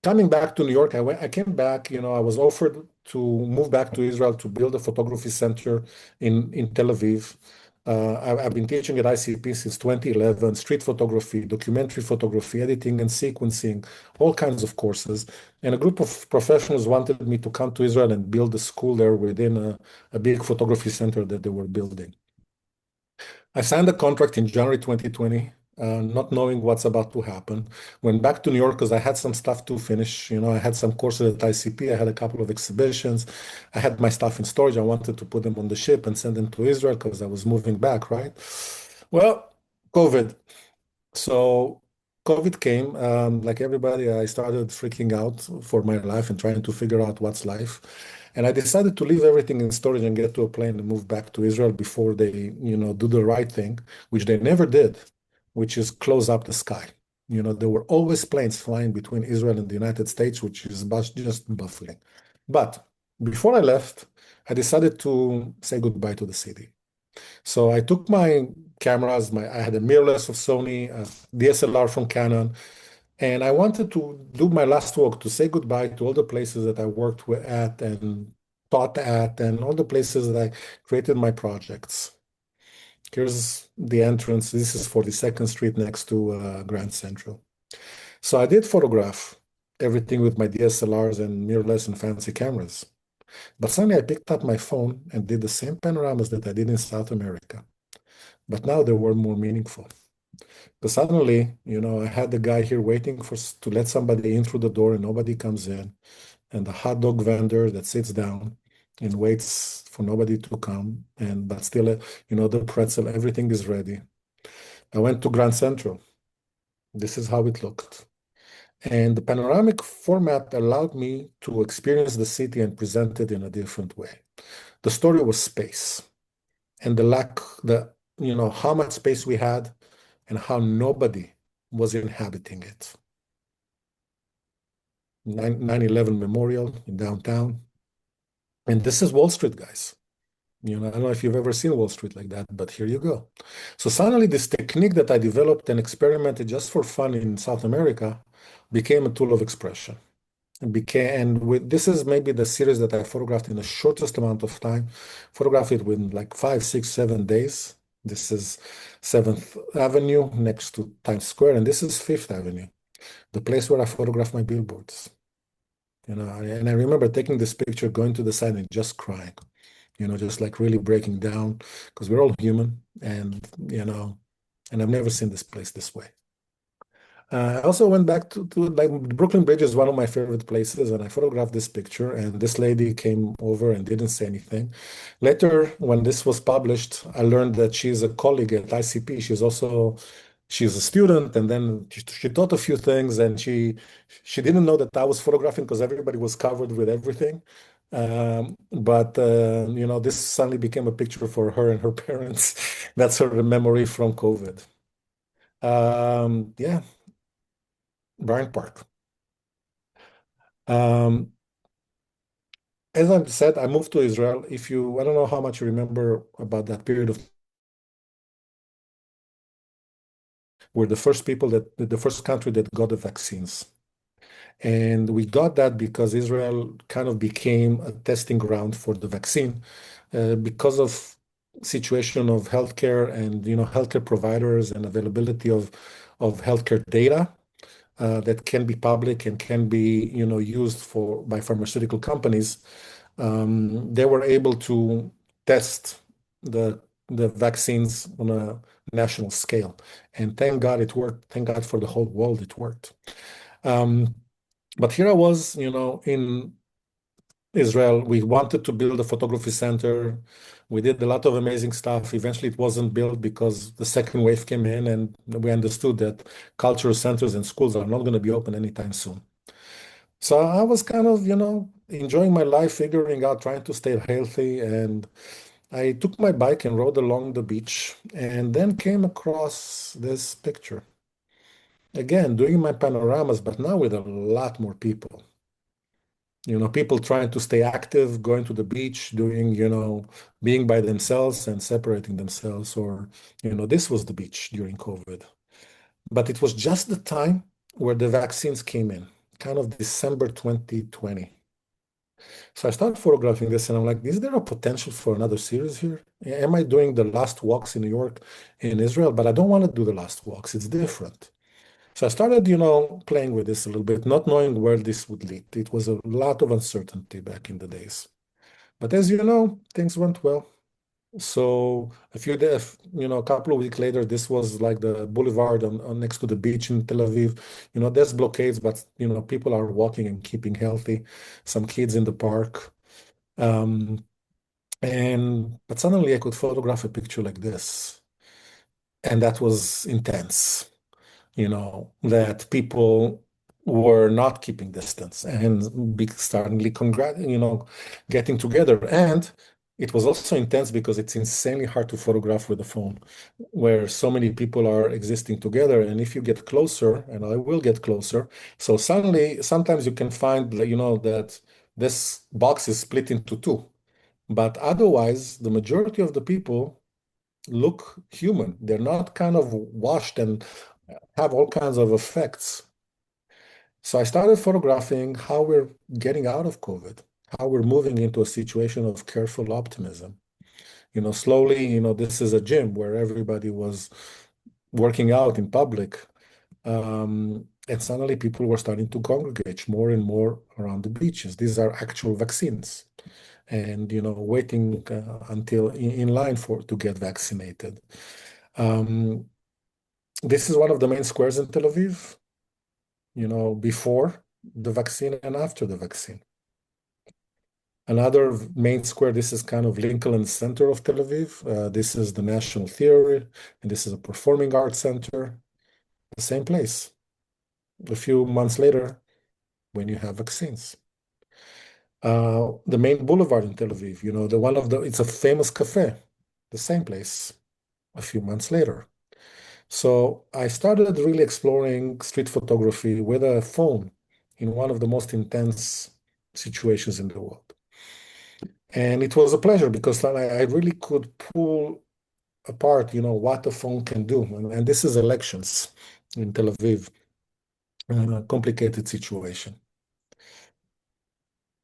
coming back to New York, I came back, I was offered to move back to Israel to build a photography center in Tel Aviv. I've been teaching at ICP since 2011, street photography, documentary photography, editing and sequencing, all kinds of courses. And a group of professionals wanted me to come to Israel and build a school there within a big photography center that they were building. I signed a contract in January 2020, not knowing what's about to happen. Went back to New York because I had some stuff to finish. I had some courses at ICP. I had a couple of exhibitions. I had my stuff in storage. I wanted to put them on the ship and send them to Israel because I was moving back, right? Well, COVID. So COVID came, like everybody, I started freaking out for my life and trying to figure out what's life. And I decided to leave everything in storage and get to a plane and move back to Israel before they, do the right thing, which they never did, which is close up the sky. There were always planes flying between Israel and the United States, which is just baffling. But Before I left, I decided to say goodbye to the city. So I took my cameras, I had a mirrorless of Sony, a DSLR from Canon, and I wanted to do my last walk to say goodbye to all the places that I worked at and taught at, and all the places that I created my projects. Here's the entrance. This is 42nd Street next to Grand Central. So I did photograph everything with my DSLRs and mirrorless and fancy cameras. But suddenly I picked up my phone and did the same panoramas that I did in South America. But now they were more meaningful. Because suddenly, I had the guy here waiting to let somebody in through the door and nobody comes in. And the hot dog vendor that sits down and waits for nobody to come. But still, the pretzel, everything is ready. I went to Grand Central. This is how it looked. And the panoramic format allowed me to experience the city and present it in a different way. The story was space and how much space we had and how nobody was inhabiting it. 9/11 Memorial in downtown. And this is Wall Street, guys. I don't know if you've ever seen Wall Street like that, but here you go. So suddenly this technique that I developed and experimented just for fun in South America became a tool of expression. This is maybe the series that I photographed in the shortest amount of time. Photographed it within like 5, 6, 7 days. This is 7th Avenue next to Times Square, and this is 5th Avenue, the place where I photograph my billboards. And I remember taking this picture, going to the side and just crying, just like really breaking down because we're all human and I've never seen this place this way. I also went back to like Brooklyn Bridge is one of my favorite places, and I photographed this picture. And this lady came over and didn't say anything. Later, when this was published, I learned that she's a colleague at ICP. She's a student, and then she taught a few things, and she didn't know that I was photographing because everybody was covered with everything. But this suddenly became a picture for her and her parents. That's her memory from COVID. Yeah, Bryant Park. Um, as I said, I moved to Israel. I don't know how much you remember about that period of we're the first country that got the vaccines. And we got that because Israel kind of became a testing ground for the vaccine because of situation of healthcare and healthcare providers and availability of healthcare data that can be public and can be used by pharmaceutical companies. They were able to test the vaccines on a national scale, and thank God it worked. Thank God for the whole world it worked. But here I was, in Israel. We wanted to build a photography center. We did a lot of amazing stuff. Eventually, it wasn't built because the second wave came in, and we understood that cultural centers and schools are not going to be open anytime soon. So I was kind of, enjoying my life, figuring out, trying to stay healthy. And I took my bike and rode along the beach and then came across this picture. Again, doing my panoramas, but now with a lot more people. People trying to stay active, going to the beach, being by themselves and separating themselves. Or, this was the beach during COVID. But it was just the time where the vaccines came in, kind of December 2020. So I started photographing this and I'm like, is there a potential for another series here? Am I doing the last walks in New York, in Israel? But I don't want to do the last walks. It's different. So I started, playing with this a little bit, not knowing where this would lead. It was a lot of uncertainty back in the days. But as you know, things went well. So a few days, a couple of weeks later, this was like the boulevard on next to the beach in Tel Aviv. There's blockades, but people are walking and keeping healthy. Some kids in the park. Um, but suddenly I could photograph a picture like this, and that was intense. That people were not keeping distance and suddenly getting together. And it was also intense because it's insanely hard to photograph with a phone where so many people are existing together. And if you get closer, and I will get closer, so suddenly sometimes you can find, that this box is split into two. But otherwise, the majority of the people look human. They're not kind of washed and have all kinds of effects. So I started photographing how we're getting out of COVID, how we're moving into a situation of careful optimism. Slowly, this is a gym where everybody was working out in public. And suddenly people were starting to congregate more and more around the beaches. These are actual vaccines. And, waiting until in line to get vaccinated. Um, this is one of the main squares in Tel Aviv, before the vaccine and after the vaccine. Another main square, this is kind of Lincoln Center of Tel Aviv. This is the National Theater, and this is a performing arts center. The same place. A few months later, when you have vaccines. The main boulevard in Tel Aviv, it's a famous cafe, the same place, a few months later. So I started really exploring street photography with a phone in one of the most intense situations in the world. And it was a pleasure because I really could pull apart, what a phone can do. And this is elections in Tel Aviv, a complicated situation.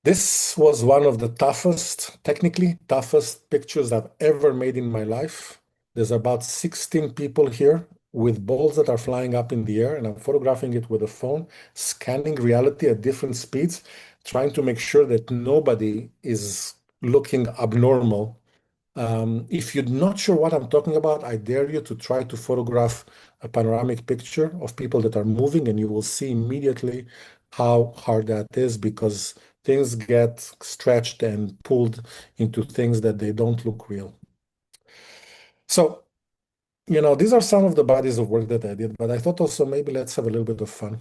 This was one of the technically toughest pictures I've ever made in my life. There's about 16 people here with balls that are flying up in the air, and I'm photographing it with a phone, scanning reality at different speeds, trying to make sure that nobody is looking abnormal. If you're not sure what I'm talking about, I dare you to try to photograph a panoramic picture of people that are moving, and you will see immediately how hard that is because things get stretched and pulled into things that they don't look real. So, these are some of the bodies of work that I did, but I thought also maybe let's have a little bit of fun.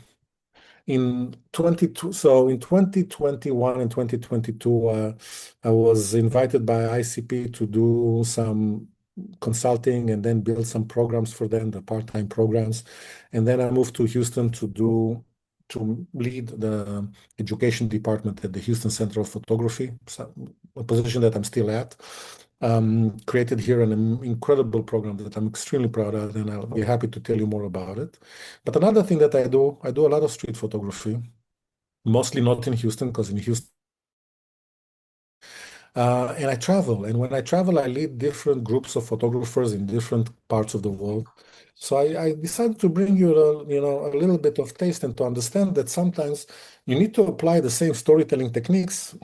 In 2021 and 2022, I was invited by ICP to do some consulting and then build some programs for them, the part-time programs. And then I moved to Houston to lead the education department at the Houston Center of Photography, a position that I'm still at. Created here an incredible program that I'm extremely proud of, and I'll be happy to tell you more about it. But another thing that I do a lot of street photography, mostly not in Houston, because in Houston, and I travel. And when I travel, I lead different groups of photographers in different parts of the world. So I decided to bring you, a little bit of taste and to understand that sometimes you need to apply the same storytelling techniques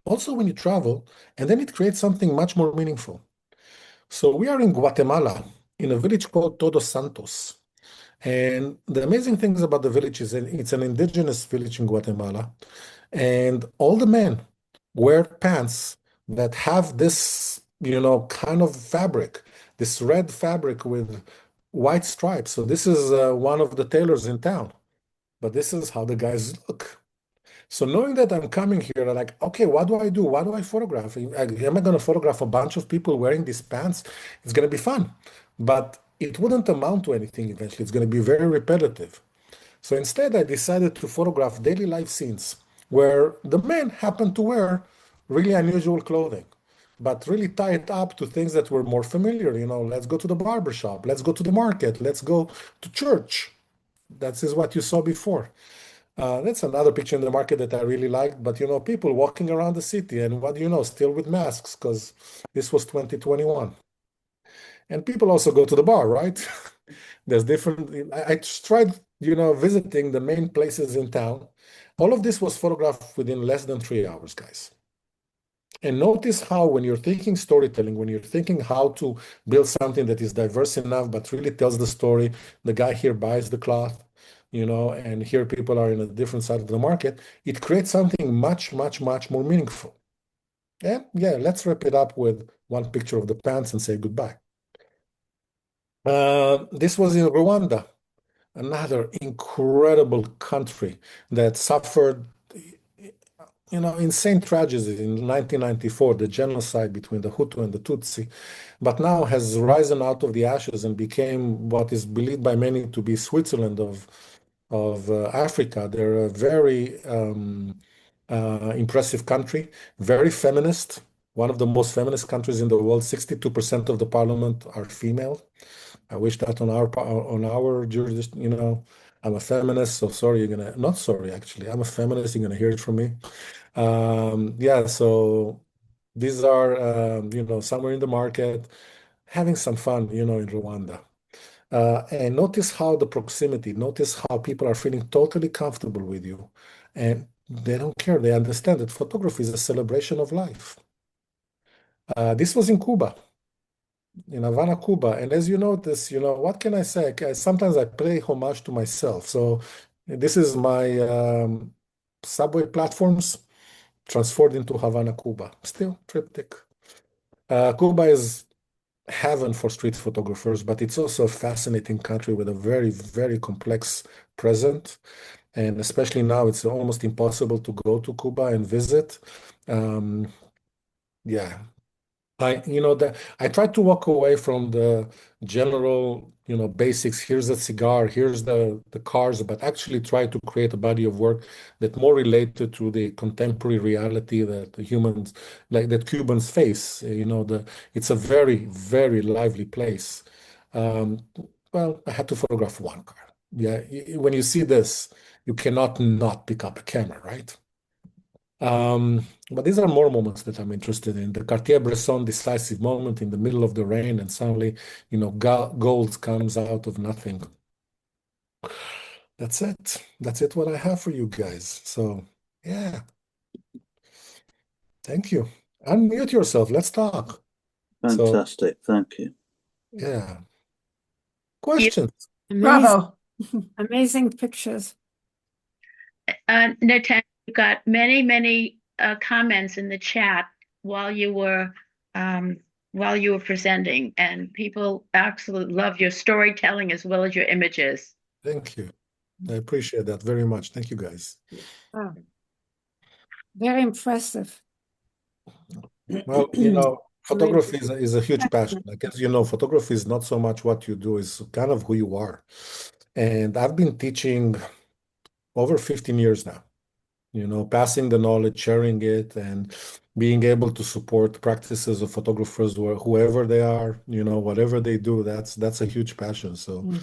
also when you travel, and then it creates something much more meaningful. So we are in Guatemala, in a village called Todos Santos. And the amazing things about the village is it's an indigenous village in Guatemala. And all the men wear pants that have this, kind of fabric, this red fabric with white stripes. So this is one of the tailors in town. But this is how the guys look. So knowing that I'm coming here, I'm like, okay, what do I do? What do I photograph? Am I going to photograph a bunch of people wearing these pants? It's going to be fun, but it wouldn't amount to anything eventually. It's going to be very repetitive. So instead, I decided to photograph daily life scenes where the men happened to wear really unusual clothing, but really tie it up to things that were more familiar. Let's go to the barber shop, let's go to the market, let's go to church. That is what you saw before. That's another picture in the market that I really liked. But people walking around the city, and what do you know, still with masks because this was 2021. And people also go to the bar, right? There's different. I tried, visiting the main places in town. All of this was photographed within less than 3 hours, guys. And notice how, when you're thinking storytelling, when you're thinking how to build something that is diverse enough but really tells the story, the guy here buys the cloth, and here people are in a different side of the market, it creates something much, much, much more meaningful. And yeah, let's wrap it up with one picture of the pants and say goodbye. This was in Rwanda, another incredible country that suffered insane tragedy in 1994, the genocide between the Hutu and the Tutsi, but now has risen out of the ashes and became what is believed by many to be Switzerland of Africa. They're a very impressive country, very feminist, one of the most feminist countries in the world. 62% of the parliament are female. I wish that on our jurisdiction, I'm a feminist, so sorry, not sorry, actually, I'm a feminist, you're gonna hear it from me. Yeah, so these are, somewhere in the market, having some fun, in Rwanda. And notice how the proximity, notice how people are feeling totally comfortable with you. And they don't care. They understand that photography is a celebration of life. This was in Cuba, in Havana, Cuba. And as you notice, what can I say? Sometimes I pay homage to myself. So this is my subway platforms transformed into Havana, Cuba. Still triptych. Cuba is heaven for street photographers, but it's also a fascinating country with a very, very complex present. And especially now, it's almost impossible to go to Cuba and visit. Um, yeah, I try to walk away from the general, basics. Here's a cigar, here's the cars, but actually try to create a body of work that more related to the contemporary reality that the humans, like that Cubans face. It's a very, very lively place. Um, well, I had to photograph one car. Yeah, when you see this, you cannot not pick up a camera, right? But these are more moments that I'm interested in. The Cartier-Bresson decisive moment in the middle of the rain, and suddenly, gold comes out of nothing. That's it. That's it, what I have for you guys. So, yeah, thank you. Unmute yourself. Let's talk. So, Fantastic. Thank you. yeah. Questions? Amazing, Bravo. amazing pictures. Natan, you got many, many comments in the chat while you were presenting, and people absolutely love your storytelling as well as your images. Thank you. I appreciate that very much. Thank you, guys. Oh, very impressive. Well, photography is a huge passion. Like, as you know, photography is not so much what you do, is kind of who you are. And I've been teaching over 15 years now, passing the knowledge, sharing it, and being able to support practices of photographers, whoever they are, whatever they do, that's a huge passion. So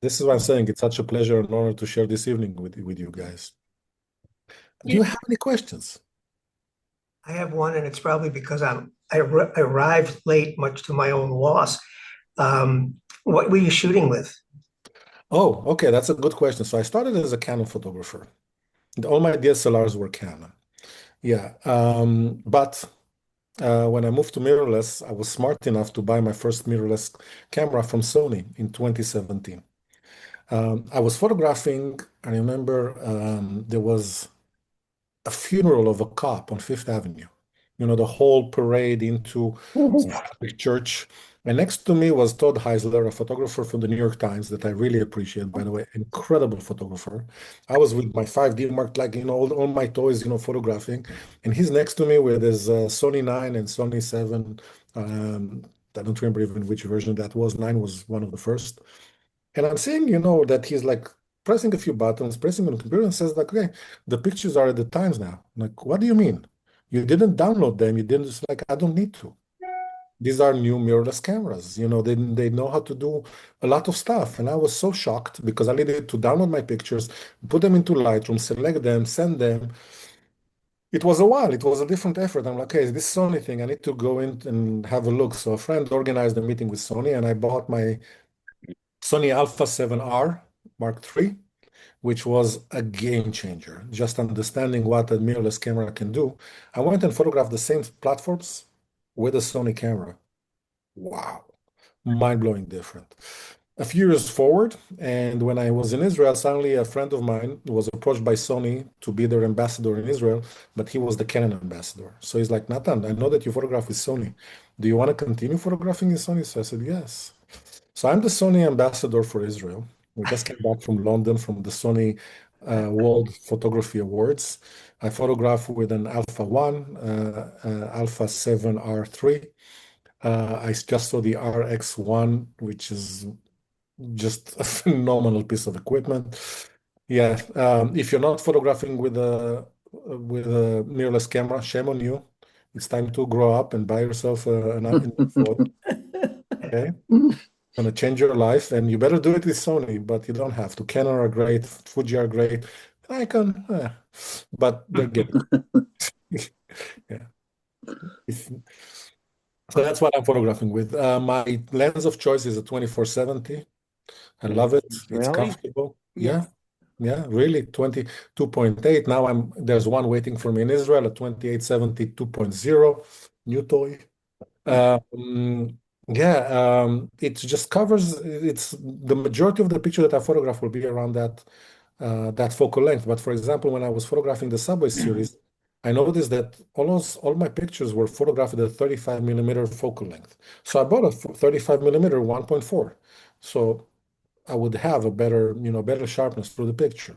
this is what I'm saying. It's such a pleasure and honor to share this evening with you guys. Do you have any questions? I have one, and it's probably because I arrived late, much to my own loss. What were you shooting with? Oh, okay, that's a good question. So I started as a Canon photographer. All my DSLRs were Canon. Yeah, but when I moved to mirrorless, I was smart enough to buy my first mirrorless camera from Sony in 2017. I was photographing. I remember there was a funeral of a cop on Fifth Avenue. The whole parade into the church. And next to me was Todd Heisler, a photographer from the New York Times that I really appreciate, by the way, incredible photographer. I was with my 5D Mark, like, all my toys, photographing. And he's next to me with his Sony 9 and Sony 7. I don't remember even which version that was. 9 was one of the first. And I'm seeing, that he's like pressing a few buttons, pressing on the computer, and says like, okay, the pictures are at the Times now. I'm like, what do you mean? You didn't download them. You didn't. It's like, I don't need to. These are new mirrorless cameras. They know how to do a lot of stuff. And I was so shocked because I needed to download my pictures, put them into Lightroom, select them, send them. It was a while. It was a different effort. I'm like, okay, this Sony thing, I need to go in and have a look. So a friend organized a meeting with Sony, and I bought my Sony Alpha 7R Mark III, which was a game changer. Just understanding what a mirrorless camera can do. I went and photographed the same platforms with a Sony camera. Wow, mind-blowing different. A few years forward, and when I was in Israel, suddenly a friend of mine was approached by Sony to be their ambassador in Israel, but he was the Canon ambassador. So he's like, Nathan, I know that you photograph with Sony. Do you want to continue photographing in Sony? So I said, yes. So I'm the Sony ambassador for Israel. We just came back from London from the Sony World Photography Awards. I photograph with an Alpha 1, Alpha 7R3. I just saw the RX1, which is just a phenomenal piece of equipment. Yeah, if you're not photographing with a with a mirrorless camera. Shame on you. It's time to grow up and buy yourself an phone. Okay, gonna change your life, and you better do it with Sony, but you don't have to. Canon are great, Fuji are great, Nikon, but they're getting. Yeah. So that's what I'm photographing with. My lens of choice is a 24-70. I love it. It's Really? comfortable. Yes. Yeah, really. 22.8. Now there's one waiting for me in Israel, a 2870 2.0, new toy. It just covers, it's the majority of the picture that I photograph will be around that focal length. But for example, when I was photographing the Subway series, I noticed that almost all my pictures were photographed at a 35 millimeter focal length. So I bought a 35 millimeter 1.4. So I would have a better sharpness through the picture.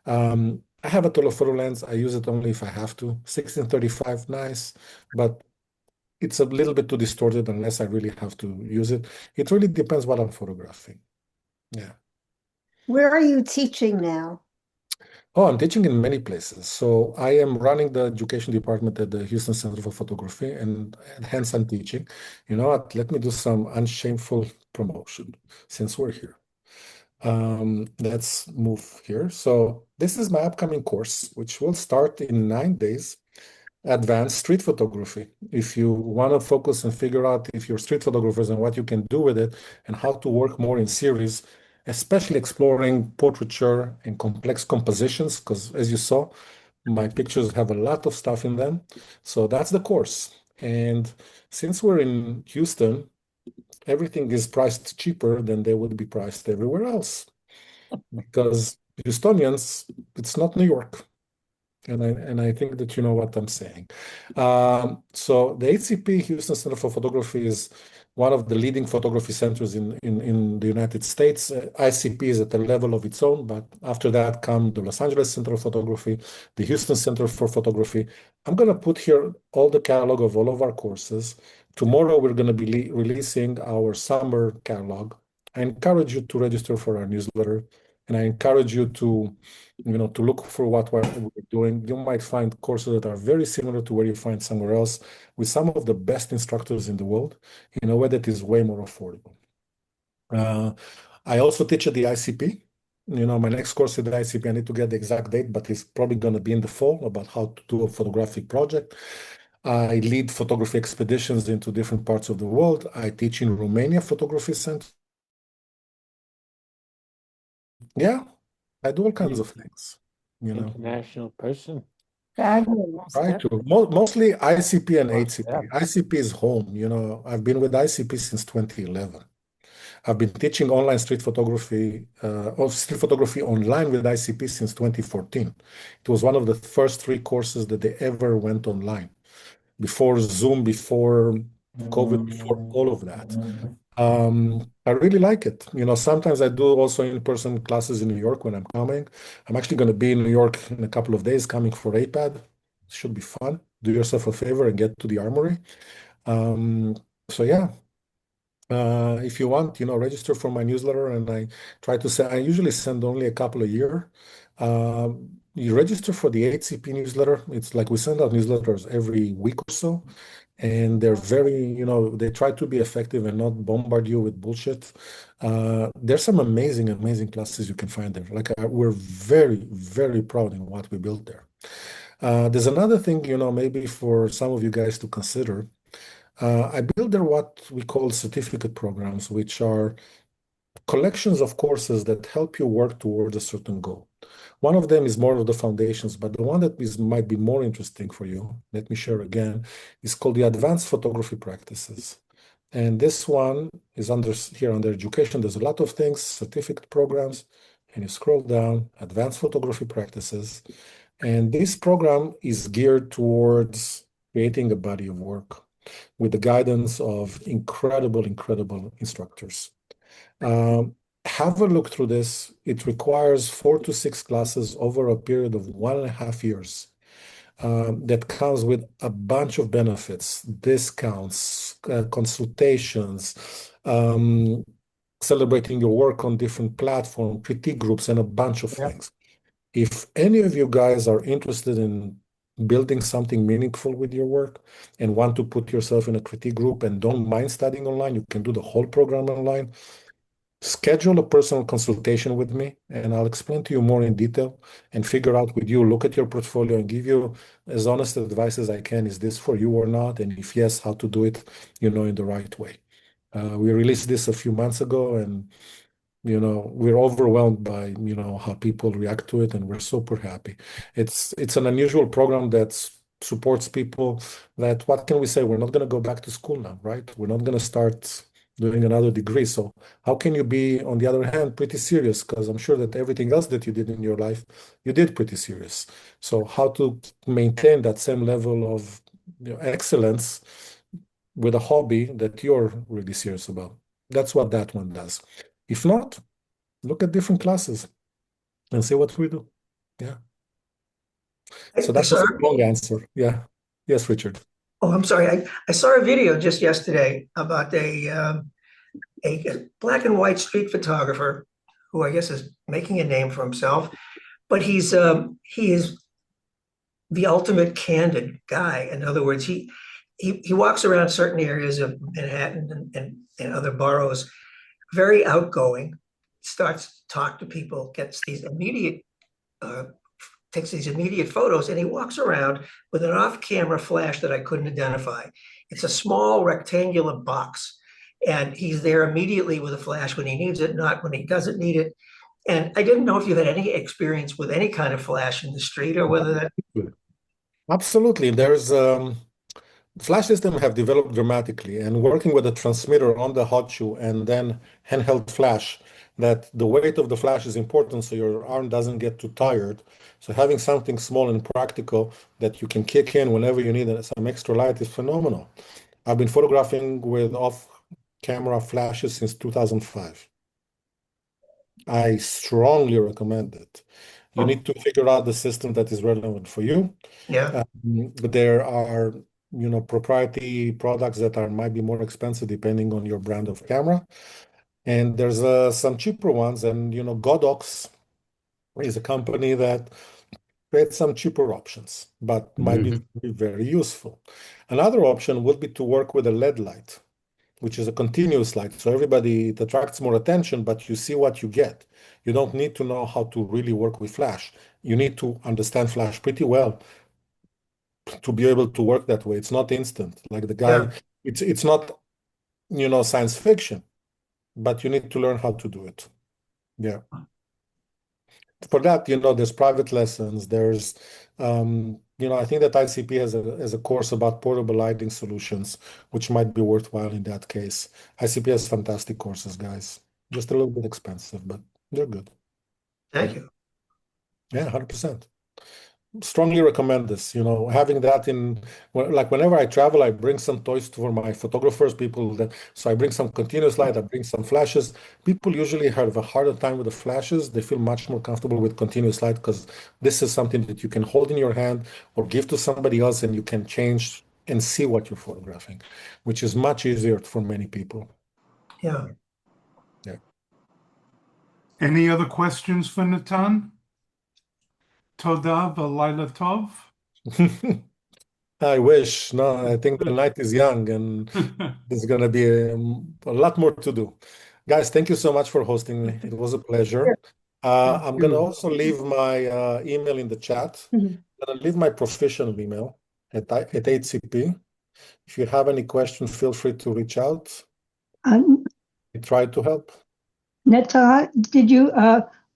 I have a telephoto lens. I use it only if I have to. 1635, nice, but it's a little bit too distorted unless I really have to use it. It really depends what I'm photographing. Yeah. Where are you teaching now? Oh, I'm teaching in many places. So I am running the education department at the Houston Center for Photography, and hence I'm teaching. You know what? Let me do some unshameful promotion since we're here. Let's move here. So this is my upcoming course, which will start in 9 days. Advanced street photography. If you want to focus and figure out if you're street photographers and what you can do with it and how to work more in series, especially exploring portraiture and complex compositions, because as you saw, my pictures have a lot of stuff in them. So that's the course. And since we're in Houston, everything is priced cheaper than they would be priced everywhere else. Because Houstonians, it's not New York. And I think that you know what I'm saying. So the HCP, Houston Center for Photography, is one of the leading photography centers in the United States. ICP is at a level of its own, but after that come the Los Angeles Center of Photography, the Houston Center for Photography. I'm going to put here all the catalog of all of our courses. Tomorrow, we're going to be releasing our summer catalog. I encourage you to register for our newsletter, and I encourage you to look for what we're doing. You might find courses that are very similar to where you find somewhere else with some of the best instructors in the world in a way that is way more affordable. I also teach at the ICP. My next course at the ICP, I need to get the exact date, but it's probably going to be in the fall about how to do a photographic project. I lead photography expeditions into different parts of the world. I teach in Romania Photography Center. Yeah, I do all kinds of things, International person. Fabulous. Try to. Mostly ICP and Well, HCP. yeah. ICP is home. I've been with ICP since 2011. I've been teaching online street photography, street photography online with ICP since 2014. It was one of the first 3 courses that they ever went online. Before Zoom, before COVID, before all of that. I really like it. Sometimes I do also in-person classes in New York when I'm coming. I'm actually going to be in New York in a couple of days coming for APAD. Should be fun. Do yourself a favor and get to the Armory. So yeah, if you want, register for my newsletter, and I usually send only a couple a year. You register for the HCP newsletter. It's like we send out newsletters every week or so, and they're very, they try to be effective and not bombard you with bullshit. There's some amazing, amazing classes you can find there. We're very, very proud in what we built there. There's another thing, maybe for some of you guys to consider. I built there what we call certificate programs, which are collections of courses that help you work towards a certain goal. One of them is more of the foundations, but the one that might be more interesting for you, let me share again, is called the Advanced Photography Practices. And this one is under education. There's a lot of things, certificate programs, and you scroll down, Advanced Photography Practices. And this program is geared towards creating a body of work with the guidance of incredible, incredible instructors. Have a look through this. It requires 4 to 6 classes over a period of 1.5 years. That comes with a bunch of benefits, discounts, consultations, celebrating your work on different platforms, critique groups, and a bunch of things. If any of you guys are interested in building something meaningful with your work and want to put yourself in a critique group and don't mind studying online, you can do the whole program online. Schedule a personal consultation with me, and I'll explain to you more in detail and figure out with you, look at your portfolio and give you as honest advice as I can. Is this for you or not? And if yes, how to do it, in the right way. We released this a few months ago, and we're overwhelmed by how people react to it, and we're super happy. It's an unusual program that supports people that, what can we say? We're not going to go back to school now, right? We're not going to start doing another degree. So how can you be, on the other hand, pretty serious? Because I'm sure that everything else that you did in your life, you did pretty serious. So how to maintain that same level of excellence with a hobby that you're really serious about? That's what that one does. If not, look at different classes and see what we do. Yeah. So that was a long answer. Yeah. Yes, Richard. Oh, I'm sorry. I saw a video just yesterday about a black and white street photographer who I guess is making a name for himself, but he is the ultimate candid guy. In other words, he walks around certain areas of Manhattan and other boroughs, very outgoing, starts to talk to people, takes these immediate photos, and he walks around with an off-camera flash that I couldn't identify. It's a small rectangular box, and he's there immediately with a flash when he needs it, not when he doesn't need it. And I didn't know if you had any experience with any kind of flash in the street, or whether that. Absolutely. There's flash systems have developed dramatically, and working with a transmitter on the hot shoe and then handheld flash, that the weight of the flash is important so your arm doesn't get too tired. So having something small and practical that you can kick in whenever you need some extra light is phenomenal. I've been photographing with off-camera flashes since 2005. I strongly recommend it. You need to figure out the system that is relevant for you. Yeah. But there are, proprietary products that might be more expensive depending on your brand of camera. And there's some cheaper ones. And, Godox is a company that creates some cheaper options, but might be very useful. Another option would be to work with a LED light, which is a continuous light. So it attracts more attention, but you see what you get. You don't need to know how to really work with flash. You need to understand flash pretty well to be able to work that way. It's not instant. Like the guy, it's not, science fiction, but you need to learn how to do it. Yeah. For that, there's private lessons. There's, I think that ICP has a course about portable lighting solutions, which might be worthwhile in that case. ICP has fantastic courses, guys. Just a little bit expensive, but they're good. Thank you. Yeah, 100%. Strongly recommend this. Having that like whenever I travel, I bring some toys for my photographers, so I bring some continuous light, I bring some flashes. People usually have a harder time with the flashes. They feel much more comfortable with continuous light because this is something that you can hold in your hand or give to somebody else, and you can change and see what you're photographing, which is much easier for many people. Yeah. Yeah. Any other questions for Natan? Toda v'layla tov. I wish. No, I think the night is young and there's going to be a lot more to do. Guys, thank you so much for hosting me. It was a pleasure. I'm going to also leave my email in the chat. I'm going to leave my professional email at HCP. If you have any questions, feel free to reach out. I try to help. Nata, did you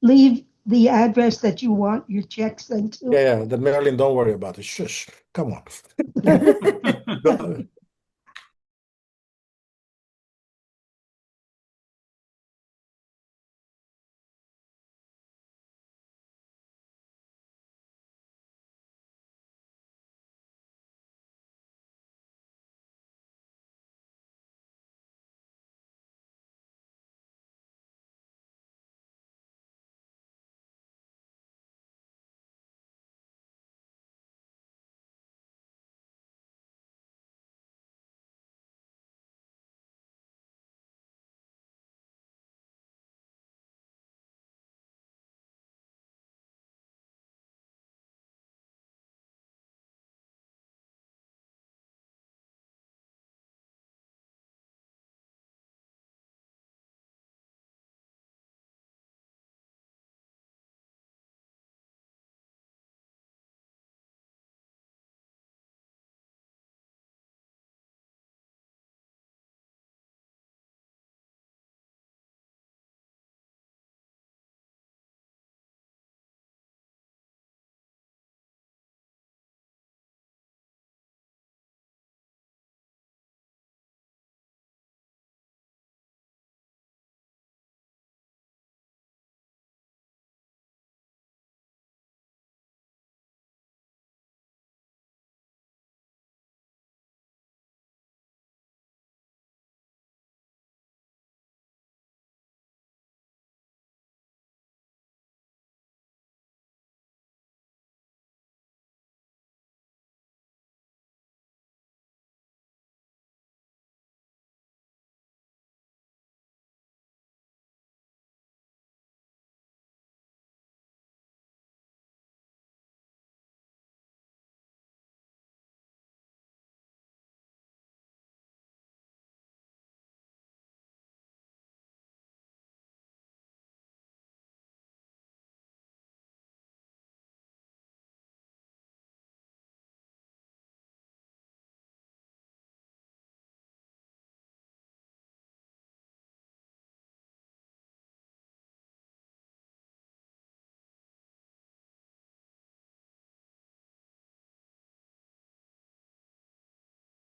leave the address that you want your check sent to? Yeah. Marilyn, don't worry about it. Shush. Come on.